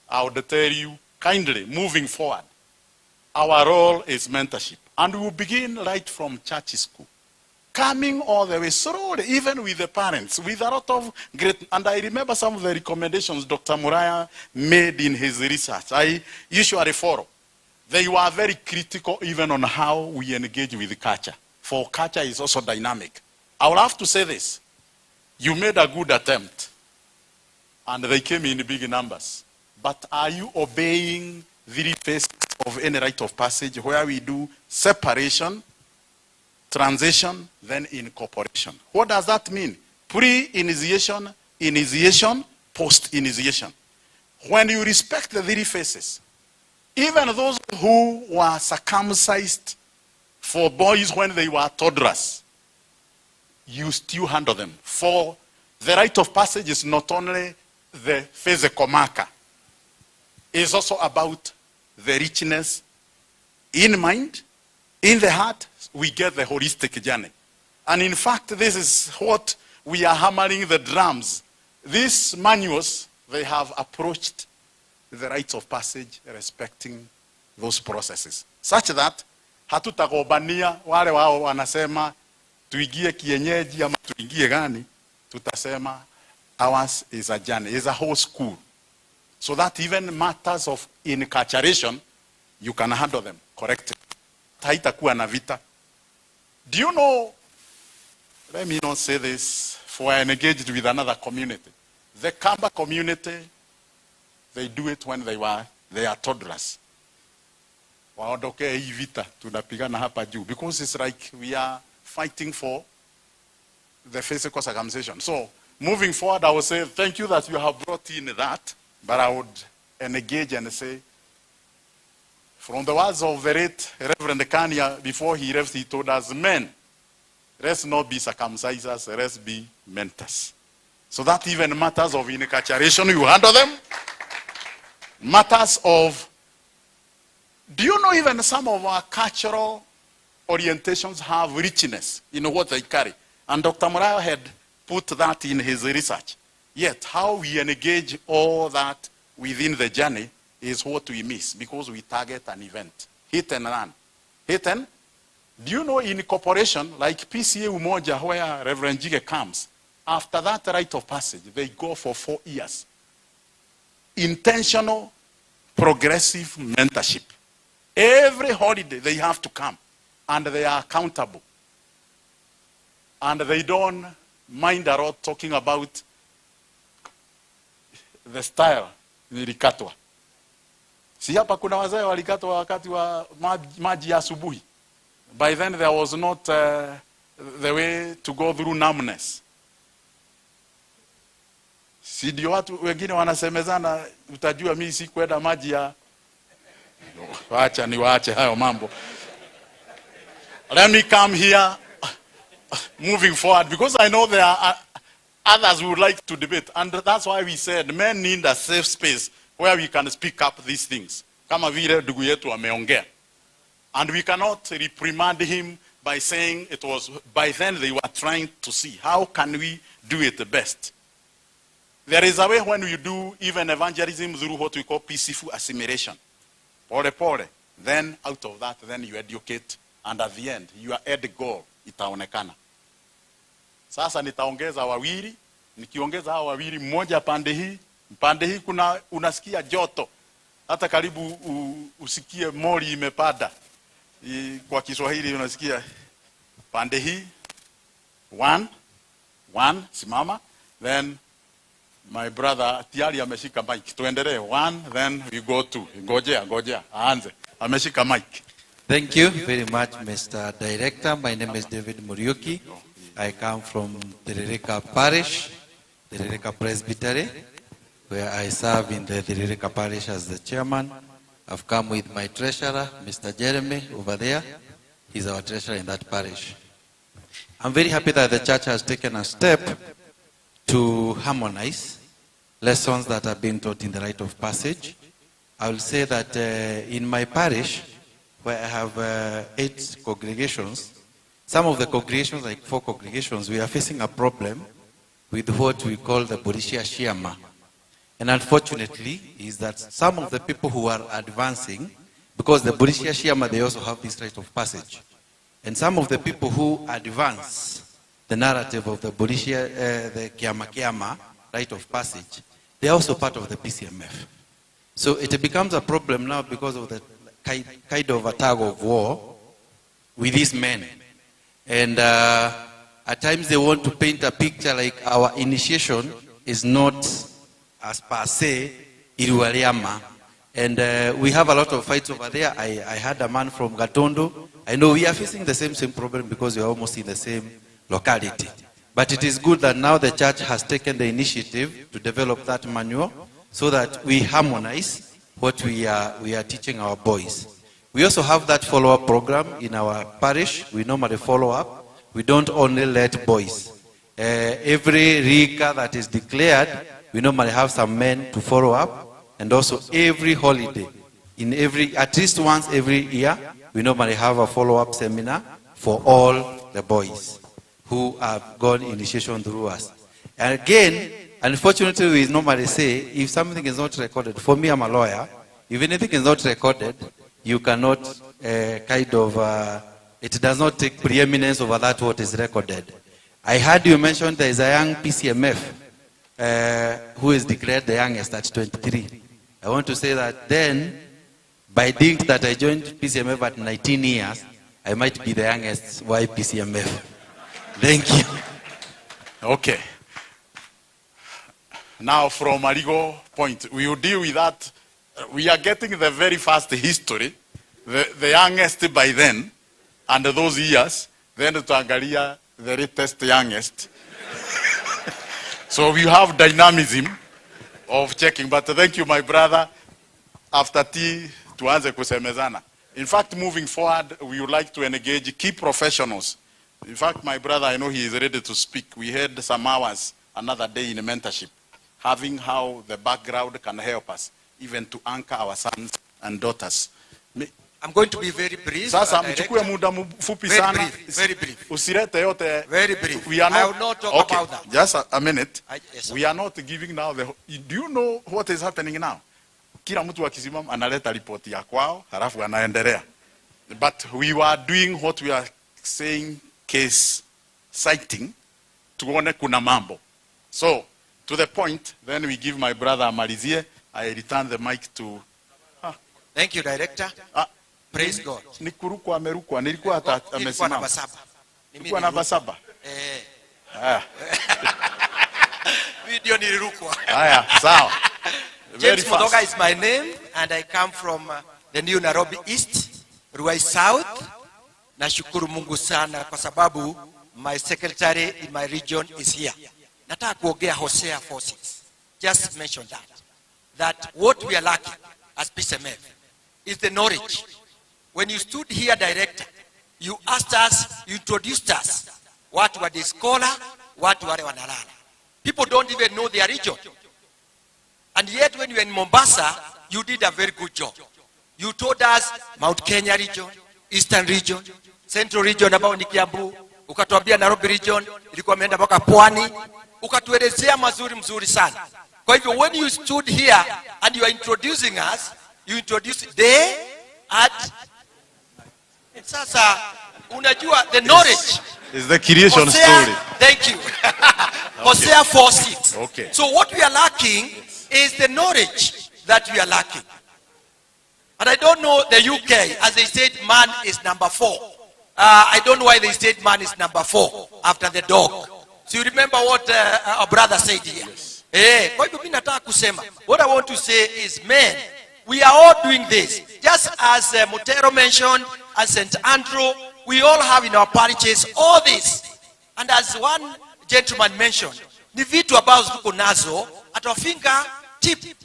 [SPEAKER 1] I would tell you kindly, moving forward, our role is mentorship. And we will begin right from church school, coming all the way slowly, even with the parents, with a lot of great, and I remember some of the recommendations Dr. Muraya made in his research. I usually follow. They were very critical even on how we engage with culture. For culture is also dynamic. I will have to say this. You made a good attempt, and they came in big numbers. But are you obeying the phases of any rite of passage where we do separation, transition, then incorporation? What does that mean? Pre-initiation, initiation, post-initiation. When you respect the three phases, even those who were circumcised for boys when they were toddlers, you still handle them. For the rite of passage is not only the physical marker, it's also about the richness in mind, in the heart. We get the holistic journey. And in fact, this is what we are hammering the drums. These manuals, they have approached the rites of passage respecting those processes, such that hatutagombania wale wao wanasema tuingie kienyeji ama tuingie gani, tutasema ours is a journey, is a whole school, so that even matters of incarceration you can handle them correctly. Haitakuwa na vita. Do you know, let me not say this, for I engaged with another community. The Kamba community, they do it when they are toddlers. Waondoke hii vita tunapigana hapa juu, because it's like we are fighting for the physical circumcision. So moving forward, I would say thank you that you have brought in that, but I would engage and say, from the words of the late Reverend Kanya, before he left, he told us, men, let's not be circumcisers, let's be mentors. So that even matters of incarceration, you handle them. Matters of, do you know even some of our cultural orientations have richness in what they carry? And Dr. Muraya had put that in his research. Yet how we engage all that within the journey is what we miss, because we target an event. Hit and run. Hit and Do you know in corporation, like PCA Umoja, where Reverend Jige comes, after that rite of passage, they go for 4 years. Intentional, progressive mentorship. Every holiday they have to come, and they are accountable. And they don't mind a lot talking about the style nilikatwa. Si hapa kuna wazee walikatwa wakati wa maji ya asubuhi. By then there was not the way to go through numbness. Si ndio watu wengine wanasemezana, utajua mimi si kwenda maji ya waache hayo mambo. Let me come here moving forward, because I know there are others who would like to debate, and that's why we said men need a safe space where we can speak up these things. Kama vile ndugu yetu ameongea. And we cannot reprimand him by saying it was, by then they were trying to see how can we do it best. There is a way when you do even evangelism through what we call peaceful assimilation. Pole pole. Then out of that, then you educate, and at the end, your end goal itaonekana. Sasa nitaongeza wawili, nikiongeza hao wawili, mmoja pande hii kuna unasikia joto. Hata karibu usikie mori imepada. Kwa Kiswahili unasikia pande hii, one, simama, then my brother tayari ameshika mic. Tuendelee, 1, then we go 2. Ngojea, aanze. Ameshika mic.
[SPEAKER 11] Thank you very much, Mr. Director. My name is David Muriuki. I come from Tiririka Parish, Tiririka Presbytery, where I serve in the Tiririka Parish as the chairman. I've come with my treasurer, Mr. Jeremy, over there. He's our treasurer in that parish. I'm very happy that the church has taken a step to harmonize lessons that are being taught in the rite of passage. I will say that in my parish, where I have 8 congregations, some of the congregations, like 4 congregations, we are facing a problem with what we call the Borishia Shiama. And unfortunately, is that some of the people who are advancing, because the Borishia Shiama, they also have this rite of passage. And some of the people who advance the narrative of the Borishia, the Kiama rite of passage, they are also part of the PCMF. So it becomes a problem now because of the kind of a tug of war with these men. And at times they want to paint a picture like our initiation is not as per se Irualiama. And we have a lot of fights over there. I had a man from Gatondo. I know we are facing the same problem because we are almost in the same locality. But it is good that now the church has taken the initiative to develop that manual so that we harmonize what we are teaching our boys. We also have that follow-up program in our parish. We normally follow up. We don't only let boys. Every Rika that is declared, we normally have some men to follow up. And also every holiday, at least once every year, we normally have a follow-up seminar for all the boys who have gone initiation through us. And again, unfortunately, we normally say, if something is not recorded, for me, I'm a lawyer, if anything is not recorded, you cannot it does not take preeminence over that what is recorded. I heard you mention there is a young PCMF who is declared the youngest at 23. I want to say that then, by dint that I joined PCMF at 19 years, I might be the youngest PCMF. Thank you.
[SPEAKER 1] Okay. Now from a legal point, we will deal with that. We are getting the very fast history, the youngest by then, and those years, then tutaangalia the latest youngest. So we have dynamism of checking, but thank you, my brother. After tea, tuanze kusemezana. In fact, moving forward, we would like to engage key professionals. In fact, my brother, I know he is ready to speak. We had some hours another day in mentorship, having how the background can help us, even to anchor our sons and daughters.
[SPEAKER 8] I'm going to be very brief.
[SPEAKER 1] Sasa mchukue muda mfupi sana.
[SPEAKER 8] Very brief.
[SPEAKER 1] Usirete yote.
[SPEAKER 8] Very brief.
[SPEAKER 1] We are not,
[SPEAKER 8] I will not talk about that.
[SPEAKER 1] Just a minute.
[SPEAKER 8] Yes,
[SPEAKER 1] we are not giving now the. Do you know what is happening now? Kila mtu akisimama analeta ripoti ya kwao, halafu anaendelea. But we were doing what we are saying, case citing, tuone kuna mambo. So, to the point, then we give my brother Malizie. I return the mic to...
[SPEAKER 6] Thank you, Director. Praise God.
[SPEAKER 1] Ni kurukwa amerukwa, nilikuwa hata amesimama.
[SPEAKER 6] namba 7.
[SPEAKER 1] Nilikuwa namba 7.
[SPEAKER 6] Video nilirukwa.
[SPEAKER 1] Haya, sawa.
[SPEAKER 6] James Mudoga is my name, and I come from the New Nairobi East, Ruai South. Nashukuru Mungu sana kwa sababu my secretary in my region is here. Nataka kuongea Hosea 4:6. Just mention that what we are lacking as PCMF is the knowledge. When you stood here, Director, you asked us, you introduced us, watu wa scholar, watu wale wanalala. People don't even know their region. And yet when you were in Mombasa, you did a very good job. You told us Mount Kenya region, Eastern region, Central region ambao ni Kiambu, ukatuambia Nairobi region, ilikuwa imeenda mpaka Pwani, ukatuelezea mzuri sana. Kwa hivyo when you stood here and you are introducing us, you introduced day at sasa unajua the knowledge
[SPEAKER 1] is the creation story.
[SPEAKER 6] Thank you. Hosea 4:6.
[SPEAKER 1] Okay.
[SPEAKER 6] So what we are lacking is the knowledge that we are lacking. And I don't know the UK, as they said, man is number 4. I don't know why they said man is number 4 after the dog. So you remember what our brother said here? Kwa hivyo mimi nataka kusema, what I want to say is, men, we are all doing this. Just as Mutero mentioned, as St. Andrew, we all have in our parishes all this. And as one gentleman mentioned, ni vitu ambazo tuko nazo at our fingertip.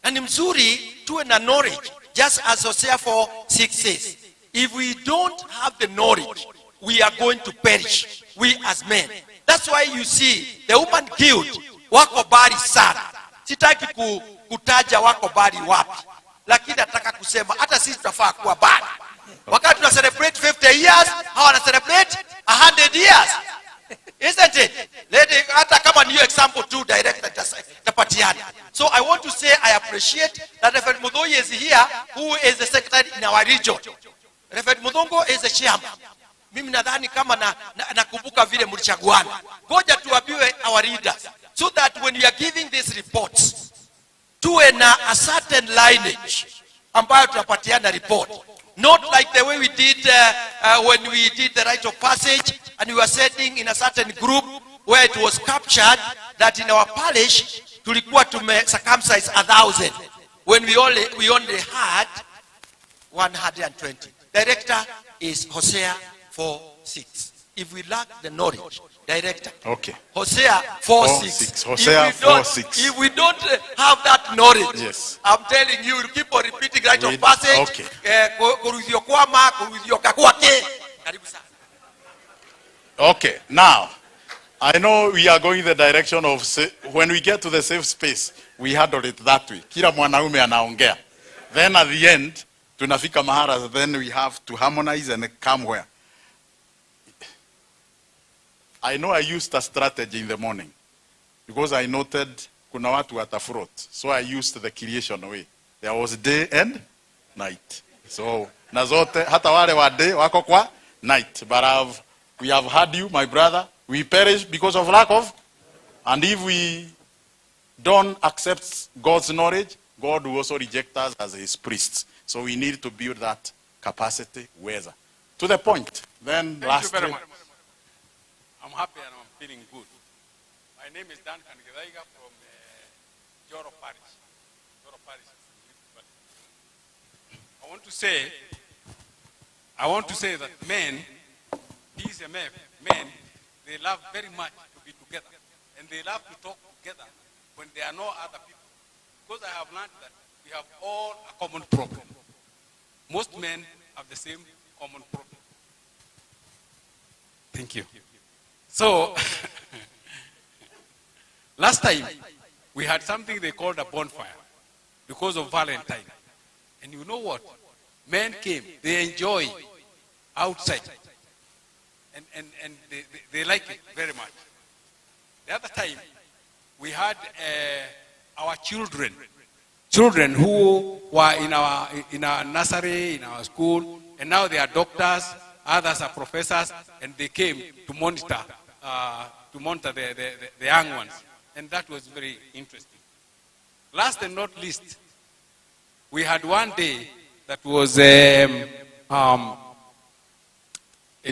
[SPEAKER 6] Na ni mzuri tuwe na knowledge, just as Hosea 4:6 says. If we don't have the knowledge, we are going to perish, we as men. That's why you see the woman guild wako bari sana. Sitaki kutaja wako bari wapi, lakini nataka kusema hata sisi tutafaa kuwa bari. Wakati tuna celebrate 50 years, hawa wana celebrate 100 years. Isn't it? Hata kama new example too, Director tapatiana. So I want to say I appreciate that Reverend Mudoye is here, who is the secretary in our region. Reverend Mudongo is the chairman. Mimi nadhani kama nakumbuka vile mlichaguana. Ngoja tuambiwe our leaders, so that when we are giving these reports, tuwe na a certain lineage ambayo tunapatiana report. Not like the way we did when we did the rite of passage and we were sitting in a certain group where it was captured that in our parish tulikuwa circumcise 1,000 when we only had 120. Director is Hosea 4:6. If we lack the knowledge, Director.
[SPEAKER 1] Okay.
[SPEAKER 6] Hosea 4:6.
[SPEAKER 1] Hosea 4:6.
[SPEAKER 6] If we don't have that knowledge,
[SPEAKER 1] yes,
[SPEAKER 6] I'm telling you, keep on repeating rite of passage.
[SPEAKER 1] Okay. Okay. Now, I know we are going the direction of when we get to the safe space, we handle it that way. Kila mwanaume anaongea. Then at the end, tunafika mahara, then we have to harmonize and come where. I know I used a strategy in the morning because I noted kuna watu watafrot. So I used the creation way. There was day and night. So na zote hata wale wa day wako kwa night. But we have had you, my brother. We perish because of lack of. And if we don't accept God's knowledge, God will also reject us as his priests. So we need to build that capacity. Whether to the point. Then
[SPEAKER 12] Thank you very much. I'm happy and I'm feeling good. My name is Dan Kangiraiga from Joro Parish. Joro Parish. I want to say that men, PCMF, men, they love very much to be together. And they love to talk together when there are no other people. Because I have learned that we have all a common problem. Most men have the same common problem. Thank you. So, last time, we had something they called a bonfire because of Valentine. And you know what? Men came, they enjoy outside. And they like it very much. The other time, we had our children who were in our nursery, in our school, and now they are doctors, others are professors, and they came to monitor the young ones. And that was very interesting. Last and not least, we had one day that was it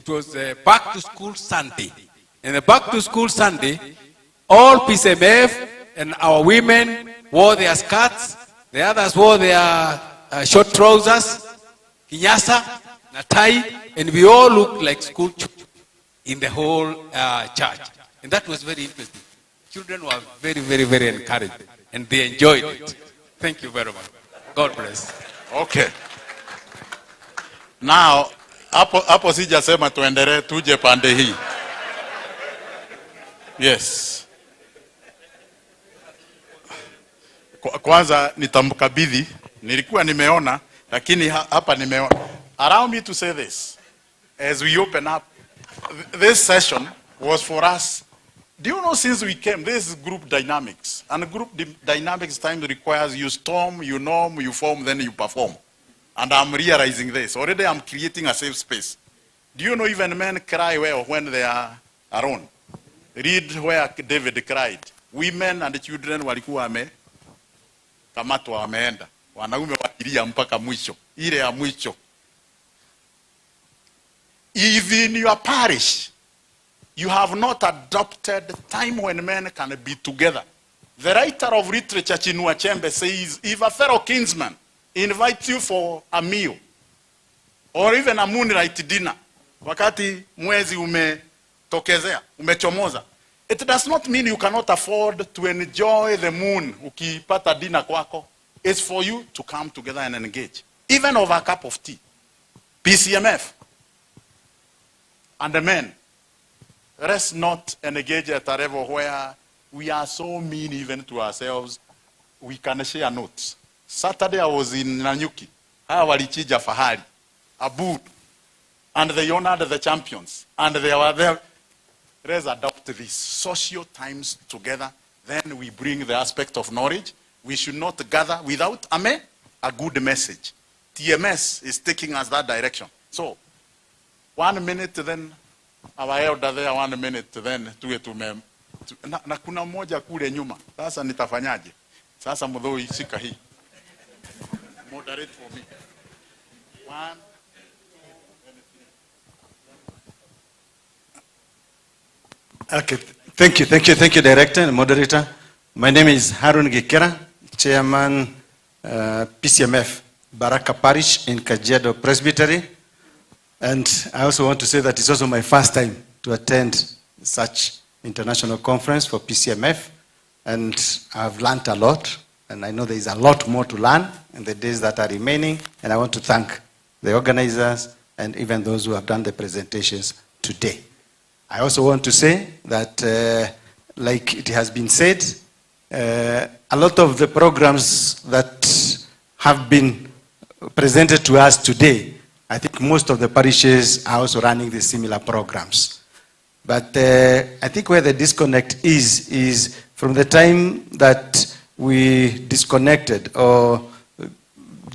[SPEAKER 12] was back to school Sunday. And the back to school Sunday, all PCMF and our women wore their skirts, the others wore their short trousers, kinyasa, na tie, and we all looked like school children in the whole church. And that was very interesting. Children were very, very, very encouraged, and they enjoyed it. Thank you very much. God bless.
[SPEAKER 1] Okay. Now, hapo sijasema tuendelee, tuje pande hii. Yes. Kwanza nitamkabidhi, nilikuwa nimeona, lakini hapa nimeona. Allow me to say this. As we open up, this session was for us. Do you know, since we came, this is group dynamics. And group dynamics time requires you storm, you norm, you form, then you perform. And I'm realizing this. Already I'm creating a safe space. Do you know even men cry well when they are alone? Read where David cried. Women and children walikuwa kamatwa wameenda. Wanaume wakilia mpaka mwisho. Ile ya mwisho. If in your parish, you have not adopted time when men can be together. The writer of literature, Chinua Achebe, says, if a fellow kinsman invites you for a meal, or even a moonlight dinner, wakati mwezi umetokezea, umechomoza, it does not mean you cannot afford to enjoy the moon ukipata dinner kwako. It's for you to come together and engage, even over a cup of tea. PCMF and the men, let's not engage at a level where we are so mean even to ourselves. We can share notes. Saturday I was in Nanyuki. Hawa walichija fahari, Abu, and they honored the champions. And they were there. Let's adopt these social times together. Then we bring the aspect of knowledge. We should not gather without a good message. TMS is taking us that direction. So, 1 minute then, our elder there, 1 minute then, tuwe na kuna mmoja kule nyuma. Sasa nitafanyaje? Sasa mdhoi shika hii. Moderate for me. 1, 2, and 3.
[SPEAKER 13] Okay, thank you, Director and Moderator. My name is Harun Gikera, Chairman, PCMF, Baraka Parish in Kajiado Presbytery. And I also want to say that it's also my first time to attend such international conference for PCMF. And I've learned a lot, and I know there is a lot more to learn in the days that are remaining. And I want to thank the organizers and even those who have done the presentations today. I also want to say that, like it has been said, a lot of the programs that have been presented to us today, I think most of the parishes are also running the similar programs. But I think where the disconnect is from the time that we disconnected or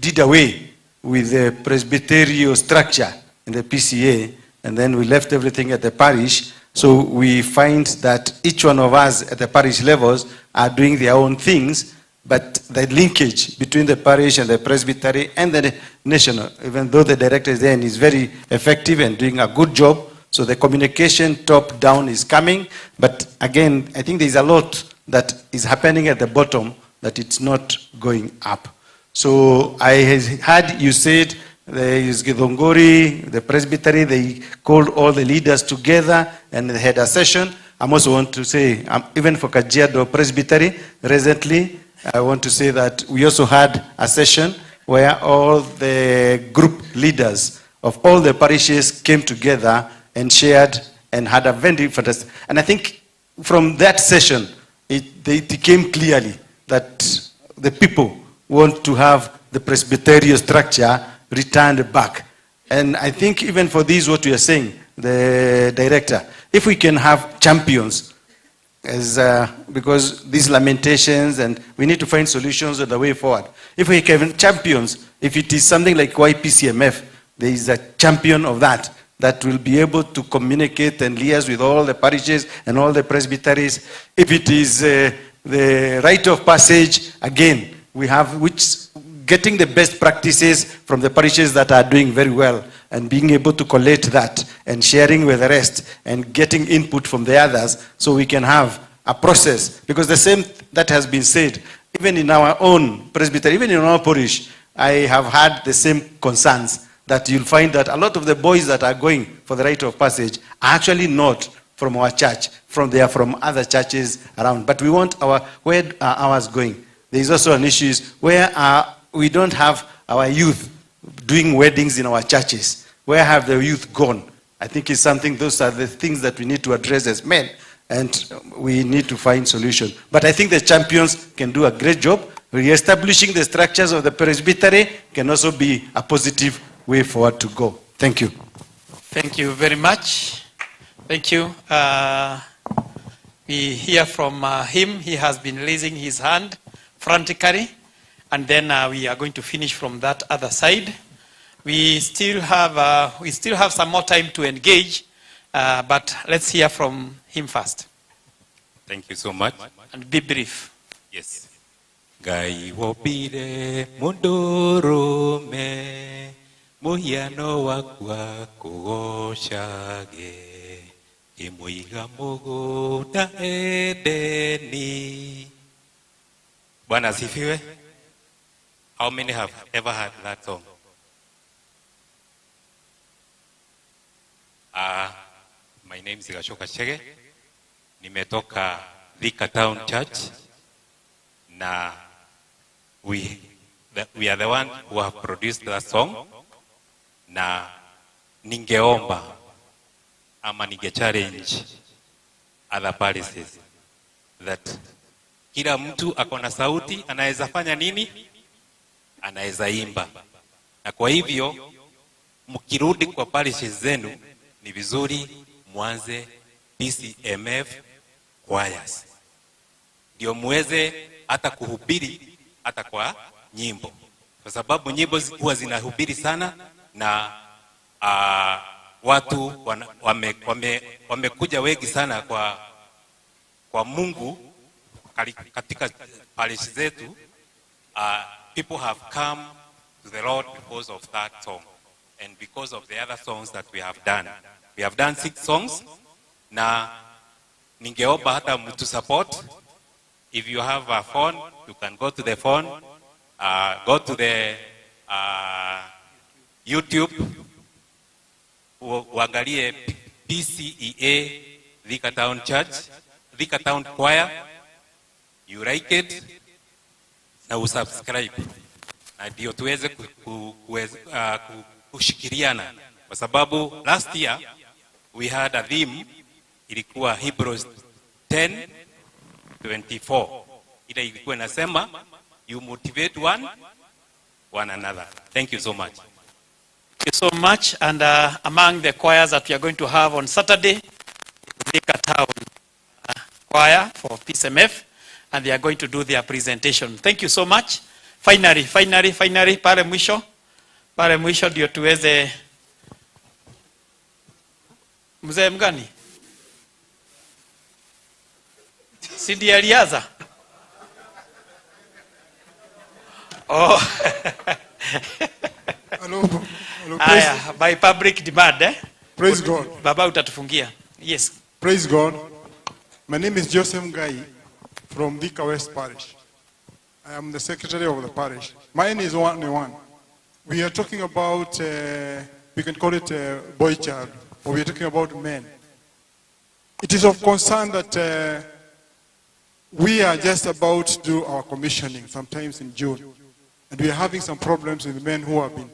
[SPEAKER 13] did away with the presbyterial structure in the PCA, and then we left everything at the parish. So we find that each one of us at the parish levels are doing their own things, but the linkage between the parish and the presbytery and the national, even though the director is there and is very effective and doing a good job, so the communication top down is coming. But again, I think there is a lot that is happening at the bottom that it's not going up. So I heard you said there is Githongori, the presbytery, they called all the leaders together and they had a session. I also want to say, even for Kajiado Presbytery, recently, I want to say that we also had a session where all the group leaders of all the parishes came together and shared and had a very fantastic. And I think from that session, it came clearly that the people want to have the presbyterial structure returned back. And I think even for this, what we are saying, the director, if we can have champions, as, because these lamentations and we need to find solutions on the way forward. If we can have champions, if it is something like YPCMF, there is a champion of that will be able to communicate and liaise with all the parishes and all the presbyteries. If it is the rite of passage, again, we have getting the best practices from the parishes that are doing very well and being able to collate that and sharing with the rest and getting input from the others so we can have a process. Because the same that has been said, even in our own presbytery, even in our parish, I have had the same concerns that you'll find that a lot of the boys that are going for the rite of passage are actually not from our church, they are from other churches around. But we want where are ours going? There is also an issue where we don't have our youth doing weddings in our churches. Where have the youth gone? I think it's something, those are the things that we need to address as men, and we need to find solution. But I think the champions can do a great job. Re-establishing the structures of the presbytery can also be a positive way forward to go. Thank you.
[SPEAKER 4] Thank you very much. Thank you. We hear from him. He has been raising his hand frantically, and then we are going to finish from that other side. We still have some more time to engage, but let's hear from him first.
[SPEAKER 14] Thank you so much.
[SPEAKER 4] And be brief.
[SPEAKER 14] Yes. Gai wobire mundurume muhiano wakwa kugoshage imuiga mugunda edeni. Bwana asifiwe. How many have ever heard that song? My name is Gashoka Chege. Nimetoka Thika Town Church. Na we are the one who have produced that song. Na ningeomba ama ninge challenge other parishes that kila mtu akona sauti anaweza fanya nini? Anaweza imba. Na kwa hivyo mkirudi kwa parishes zenu ni vizuri mwanze PCMF choirs. Ndio muweze hata kuhubiri hata kwa nyimbo. Kwa sababu nyimbo huwa zinahubiri sana na watu wamekuja wengi sana kwa Mungu katika parish zetu. People have come to the Lord because of that song and because of the other songs that we have done. We have done 6 songs. Na ningeomba hata mtu support. If you have a phone, you can go to the phone, go to the YouTube, uangalie PCEA Thika Town Church, Thika Town Choir, you like it, na usubscribe. Na ndio tuweze kushikiriana. Kwa sababu last year we had a theme, ilikuwa Hebrews 10:24. Ila ilikuwa inasema you motivate one another. Thank you so much.
[SPEAKER 4] Thank you so much. And among the choirs that we are going to have on Saturday, Thika Town Choir for PCMF, and they are going to do their presentation. Thank you so much. Finally, pale mwisho ndio tuweze. Mzee mgani? Sidi aliaza? Oh.
[SPEAKER 15] Hello,
[SPEAKER 4] Aya, by public demand,
[SPEAKER 15] Praise God.
[SPEAKER 4] Baba utatufungia. Yes.
[SPEAKER 15] Praise God. My name is Joseph Ngai from Thika West Parish. I am the secretary of the parish. Mine is 1-1. We are talking about, we can call it a boy child, or we are talking about men. It is of concern that we are just about to do our commissioning sometimes in June. And we are having some problems with men who have been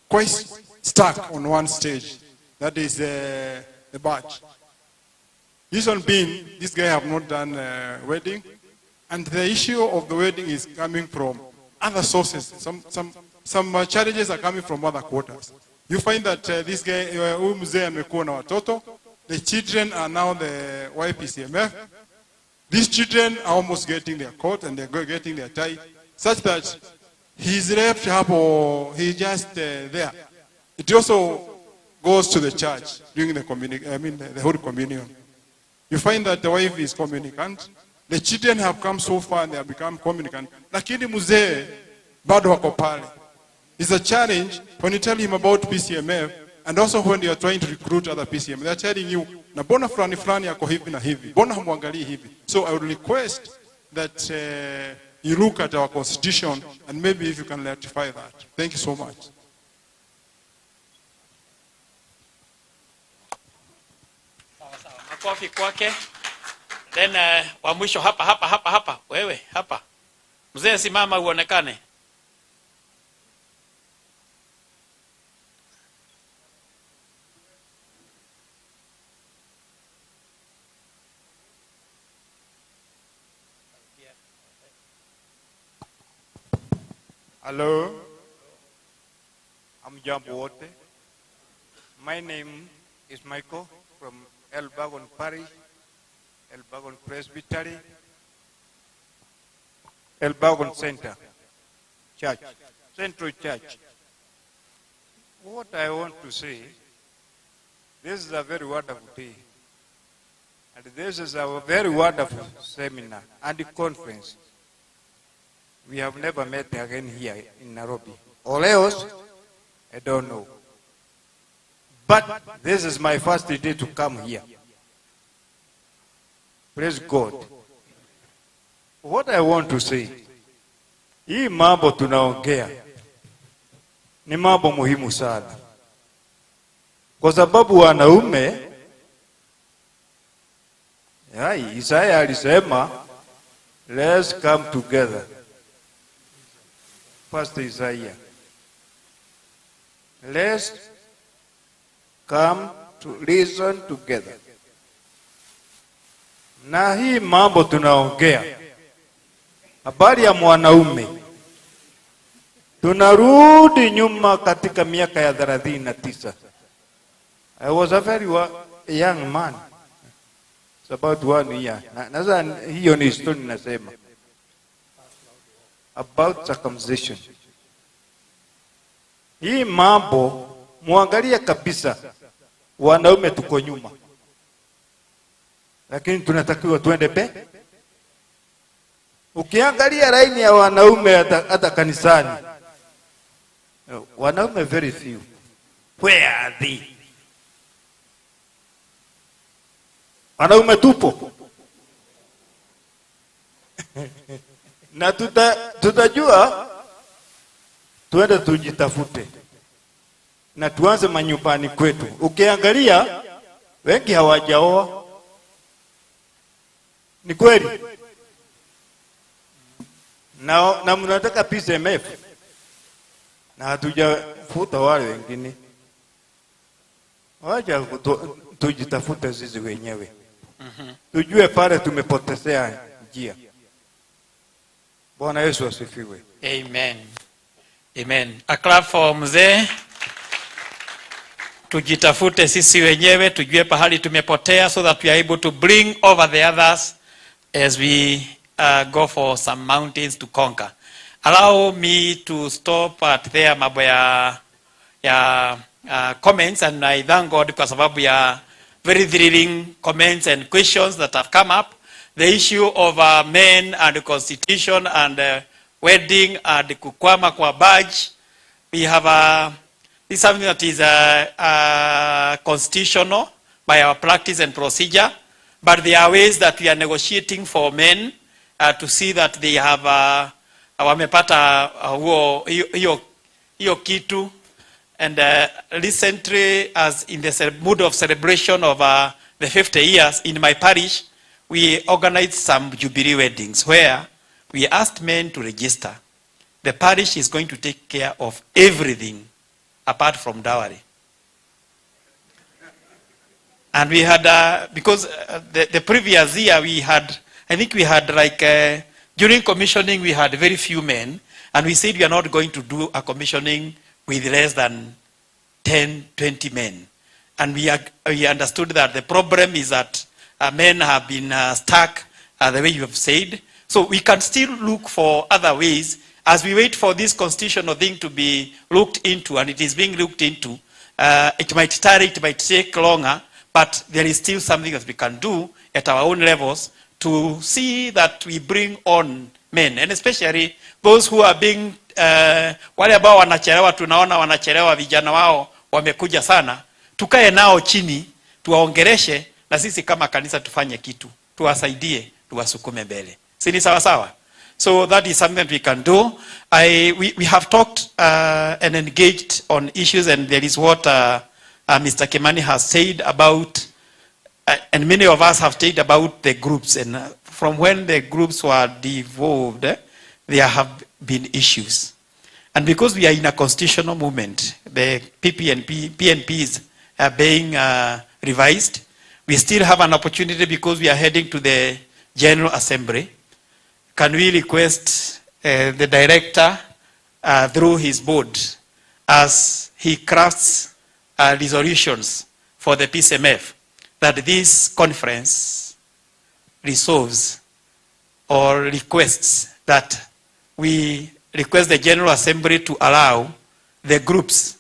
[SPEAKER 15] quite stuck on one stage. That is the batch. This one being, this guy have not done a wedding. And the issue of the wedding is coming from other sources. Some challenges are coming from other quarters. You find that this guy, mzee amekuwa na watoto, the children are now the YPCMF. These children are almost getting their coat and they're getting their tie, such that he's left up or he's just there. It also goes to the church during the Holy Communion. You find that the wife is communicant. The children have come so far and they have become communicant. Lakini mzee bado wako pale. It's a challenge when you tell him about PCMF and also when you are trying to recruit other PCM. They are telling you, na bona fulani fulani yako hivi na hivi. Bona hamwangalii hivi. So I would request that you look at our constitution and maybe if you can rectify that. Thank you so much.
[SPEAKER 4] Makofi kwake. Then wa mwisho hapa. Wewe hapa. Mzee simama uonekane.
[SPEAKER 16] Hello, I'm Jambo Wote. My name is Michael from Elbagon Parish, Elbagon Presbytery, Elbagon Center Church, Central Church. What I want to say, this is a very wonderful day. And this is a very wonderful seminar and conference. We have never met again here in Nairobi. Or else, I don't know. But this is my first day to come here. Praise God. What I want to say, hii mambo tunaongea ni mambo muhimu sana. Kwa sababu wanaume, Isaya alisema, let's come together. First Isaiah. Let's come to reason together. Na hii mambo tunaongea habari ya mwanaume, tunarudi nyuma katika miaka ya 39. I was a very young man. It's about 1 year. Na hiyo ni story nasema. About circumcision. Hii mambo muangalia kabisa, wanaume tuko nyuma, lakini tunatakiwa tuende mbele. Ukiangalia laini ya wanaume hata kanisani, wanaume very few. Where are they? Wanaume tupo. Na tutajua tuende tujitafute na tuanze manyumbani kwetu. Ukiangalia wengi hawajaoa. Ni kweli? Na mnataka PCMF na hatujafuta wale wengine. Wacha tujitafute sisi wenyewe. Tujue pale tumepotezea njia. Bwana Yesu asifiwe.
[SPEAKER 4] Amen. Amen. A clap for mzee. Tujitafute sisi wenyewe, tujue pahali tumepotea so that we are able to bring over the others as we go for some mountains to conquer. Allow me to stop at there mambo ya comments, and I thank God kwa sababu ya very thrilling comments and questions that have come up. The issue of men and the constitution and wedding and kukwama kwa badge. We have this is something that is constitutional by our practice and procedure, but there are ways that we are negotiating for men to see that they have wamepata hiyo kitu. And recently, as in the mood of celebration of the 50 years in my parish, we organized some jubilee weddings where we asked men to register. The parish is going to take care of everything apart from dowry. And we had, because the previous year we had, I think we had like, during commissioning we had very few men, and we said we are not going to do a commissioning with less than 10, 20 men. And we understood that the problem is that men have been stuck the way you have said. So we can still look for other ways, as we wait for this constitutional thing to be looked into, and it is being looked into, it might tarry, it might take longer, but there is still something that we can do at our own levels to see that we bring on men, and especially those who are being, wale ambao wanachelewa, tunaona wanachelewa, vijana wao wamekuja sana, tukae nao chini, tuwaongereshe, na sisi kama kanisa tufanye kitu, tuwasaidie, tuwasukume mbele. Si ni sawa sawa? So that is something that we can do. We have talked and engaged on issues, and there is what Mr. Kimani has said about, and many of us have said about the groups. And from when the groups were devolved, there have been issues. And because we are in a constitutional movement, the PNPs are being revised. We still have an opportunity because we are heading to the General Assembly. Can we request the director through his board, as he crafts resolutions for the PCMF, that this conference resolves or requests that we request the General Assembly to allow the groups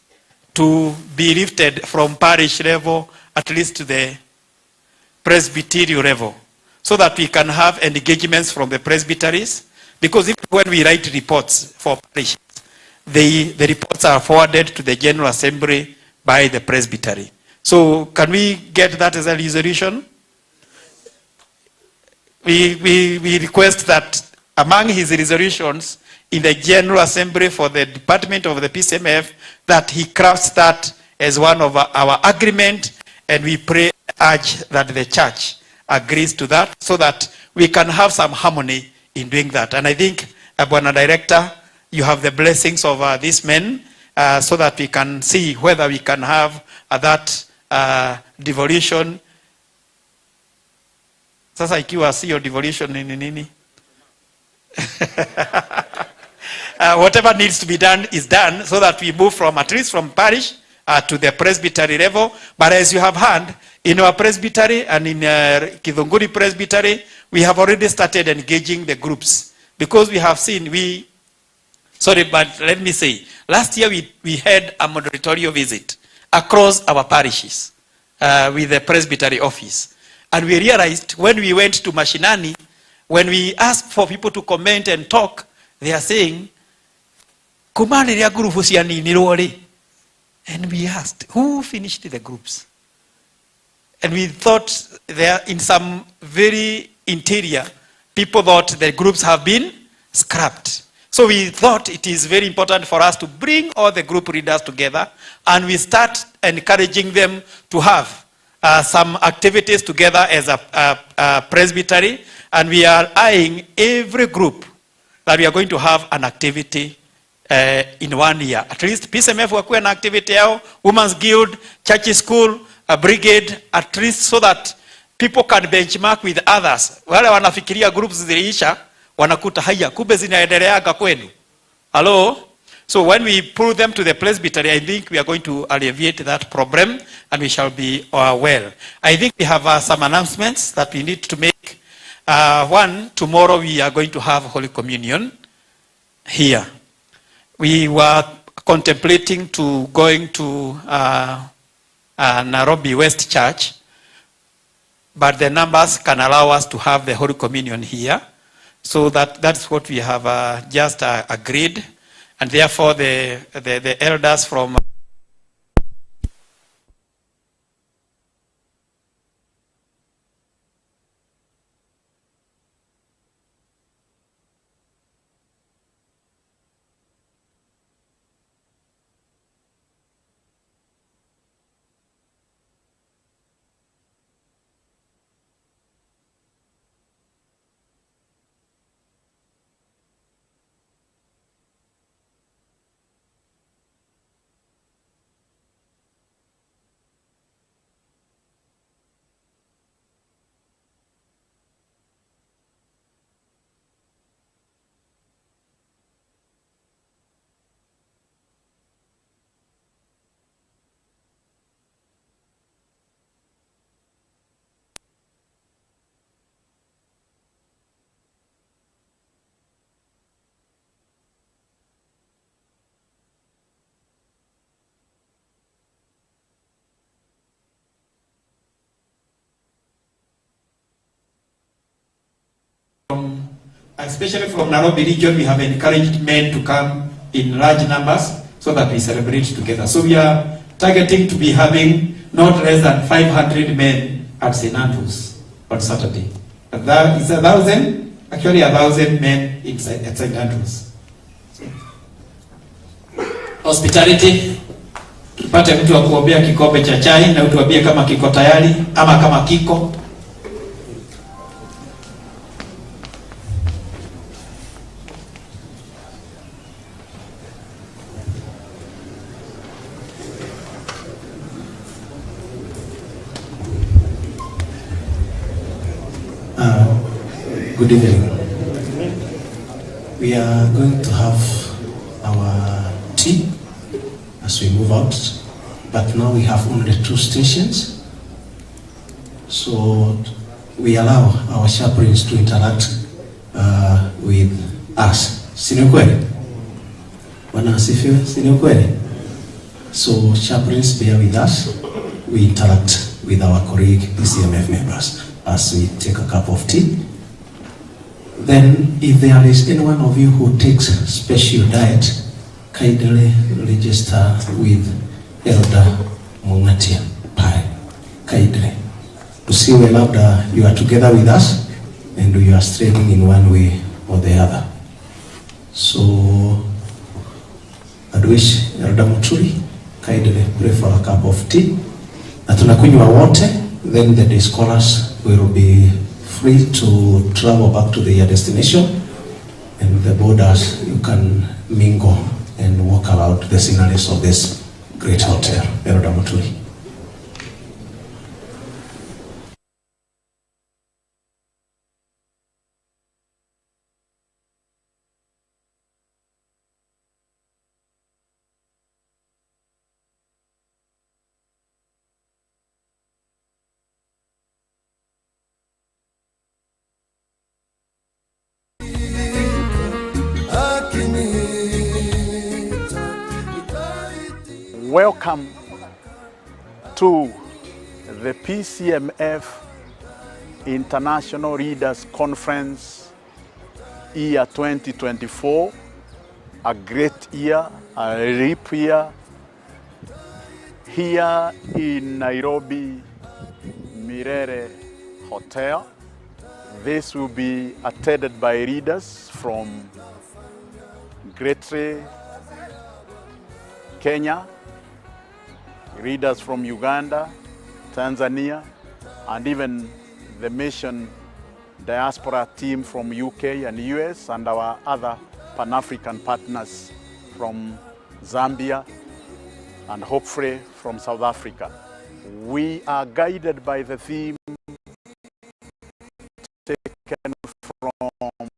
[SPEAKER 4] to be lifted from parish level at least to the presbyterial level, so that we can have engagements from the presbyteries. Because even when we write reports for parishes, the reports are forwarded to the General Assembly by the presbytery. So can we get that as a resolution? We request that among his resolutions in the General Assembly for the Department of the PCMF, that he crafts that as one of our agreement, and we pray, urge that the church agrees to that, so that we can have some harmony in doing that. And I think, Bwana Director, you have the blessings of these men, so that we can see whether we can have that devolution. Sasa ikiwa sio devolution nini nini? Whatever needs to be done is done, so that we move from, at least from parish to the presbytery level. But as you have heard, in our presbytery and in Kidhunguri presbytery, we have already started engaging the groups, because we have seen, but let me say, last year we had a moderatorial visit across our parishes with the presbytery office. And we realized when we went to Mashinani, when we asked for people to comment and talk, they are saying, Kumani group usianinirore. And we asked, who finished the groups? And we thought there, in some very interior, people thought the groups have been scrapped. So we thought it is very important for us to bring all the group leaders together, and we start encouraging them to have some activities together as a presbytery, and we are eyeing every group that we are going to have an activity in 1 year. At least PCMF wakuwe na activity yao, Women's Guild, Church School, a brigade, at least so that people can benchmark with others. Wale wanafikiria groups ziliisha, wanakuta haya, kumbe zinaendeleaga kwenu. Hello? So when we pull them to the presbytery, I think we are going to alleviate that problem, and we shall be well. I think we have some announcements that we need to make. One, tomorrow we are going to have Holy Communion here. We were contemplating to going to Nairobi West Church, but the numbers can allow us to have the Holy Communion here. So that's what we have just agreed, and therefore the elders from
[SPEAKER 17] especially from Nairobi region, we have encouraged men to come in large numbers so that we celebrate together. So we are targeting to be having not less than 500 men at St. Andrews on Saturday. That is 1,000, actually 1,000 men at St. Andrews. Hospitality, tupate mtu wa kuombea kikombe cha chai na utuambie kama kiko tayari ama kama kiko.
[SPEAKER 18] Good evening. We are going to have our tea as we move out, but now we have only 2 stations, so we allow our chaplains to interact with us. Sio kweli? Bwana asifiwe, sio kweli? So chaplains, bear with us. We interact with our colleague PCMF members as we take a cup of tea. Then, if there is any one of you who takes special diet, kindly register with Elder Mungatia Pai. Kindly. Usiwe labda you are together with us and you are straying in one way or the other. So, I'd wish Elder Muturi kindly pray for a cup of tea. Na tunakunywa wote, then the day scholars will be free to travel back to their destination, and the borders you can mingle and walk around the sceneries of this great hotel. Elder Muturi.
[SPEAKER 1] Welcome to the PCMF International Leaders Conference year 2024, a great year, a leap year, here in Nairobi Mirere Hotel. This will be attended by leaders from Gretre, Kenya, leaders from Uganda, Tanzania, and even the mission diaspora team from UK and US, and our other Pan-African partners from Zambia and hopefully from South Africa. We are guided by the theme taken from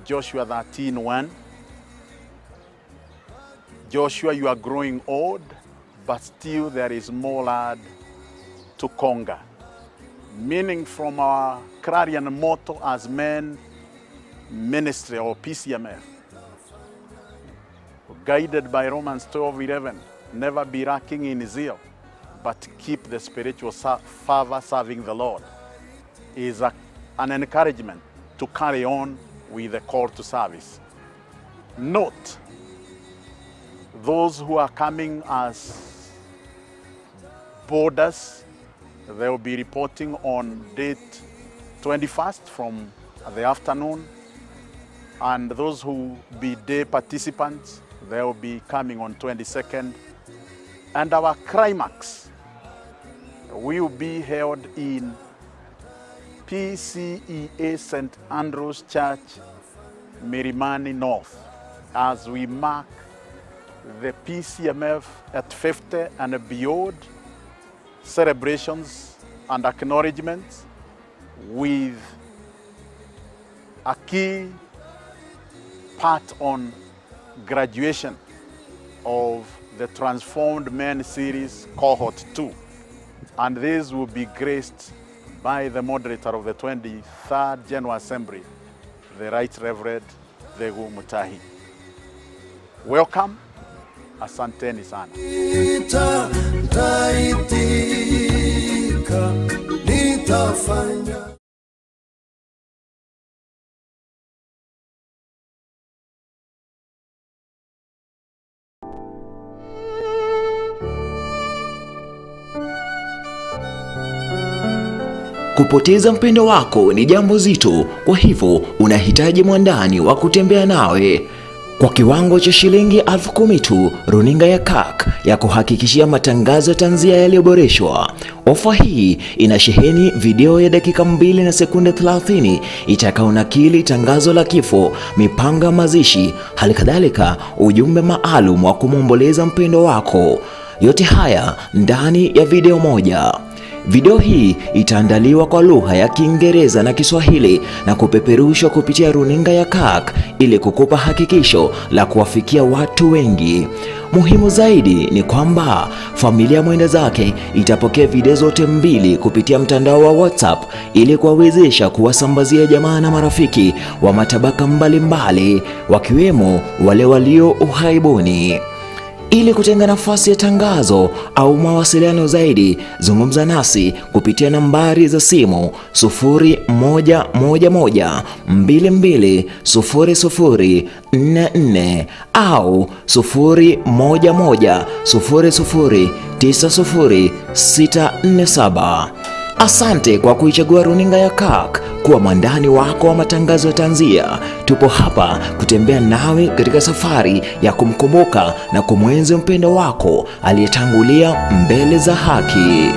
[SPEAKER 1] Joshua 13:1. Joshua, you are growing old, but still there is more land to conquer. Meaning from our clarion motto as men ministry or PCMF, guided by Romans 12:11, never be lacking in zeal, but keep the spiritual fervor serving the Lord, is an encouragement to carry on with the call to service. Note, those who are coming as boarders, they will be reporting on date 21st from the afternoon, and those who be day participants, they will be coming on 22nd. And our climax will be held in PCEA St. Andrew's Church, Mirimani North, as we mark the PCMF at 50 and beyond celebrations and acknowledgements with a key part on graduation of the Transformed Men series cohort 2. And this will be graced by the moderator of the 23rd General Assembly, the Right Reverend Thegu Mutahi. Welcome. Asanteni sana. Nitafanya
[SPEAKER 19] Kupoteza mpendo wako ni jambo zito, kwa hivyo unahitaji mwandani wa kutembea nawe. Kwa kiwango cha shilingi 10,000 tu, runinga ya CAK ya kuhakikishia matangazo ya tanzia yaliyoboreshwa. Ofa hii inasheheni video ya dakika 2 na sekunde 30 itakaonakili tangazo la kifo, mipango ya mazishi, halikadhalika ujumbe maalum wa kumwomboleza mpendo wako. Yote haya ndani ya video moja. Video hii itaandaliwa kwa lugha ya Kiingereza na Kiswahili na kupeperushwa kupitia runinga ya CAK ili kukupa hakikisho la kuwafikia watu wengi. Muhimu zaidi ni kwamba familia mwenda zake itapokea video zote 2 kupitia mtandao wa WhatsApp ili kuwawezesha kuwasambazia jamaa na marafiki wa matabaka mbalimbali, wakiwemo wale walio uhaibuni. Ili kutenga nafasi ya tangazo au mawasiliano zaidi, zungumza nasi kupitia nambari za simu 0111220044 au 0110090647. Asante kwa kuichagua runinga ya CAK kuwa mwandani wako wa matangazo ya tanzia. Tupo hapa kutembea nawe katika safari ya kumkumbuka na kumwenzi mpendo wako aliyetangulia mbele za haki.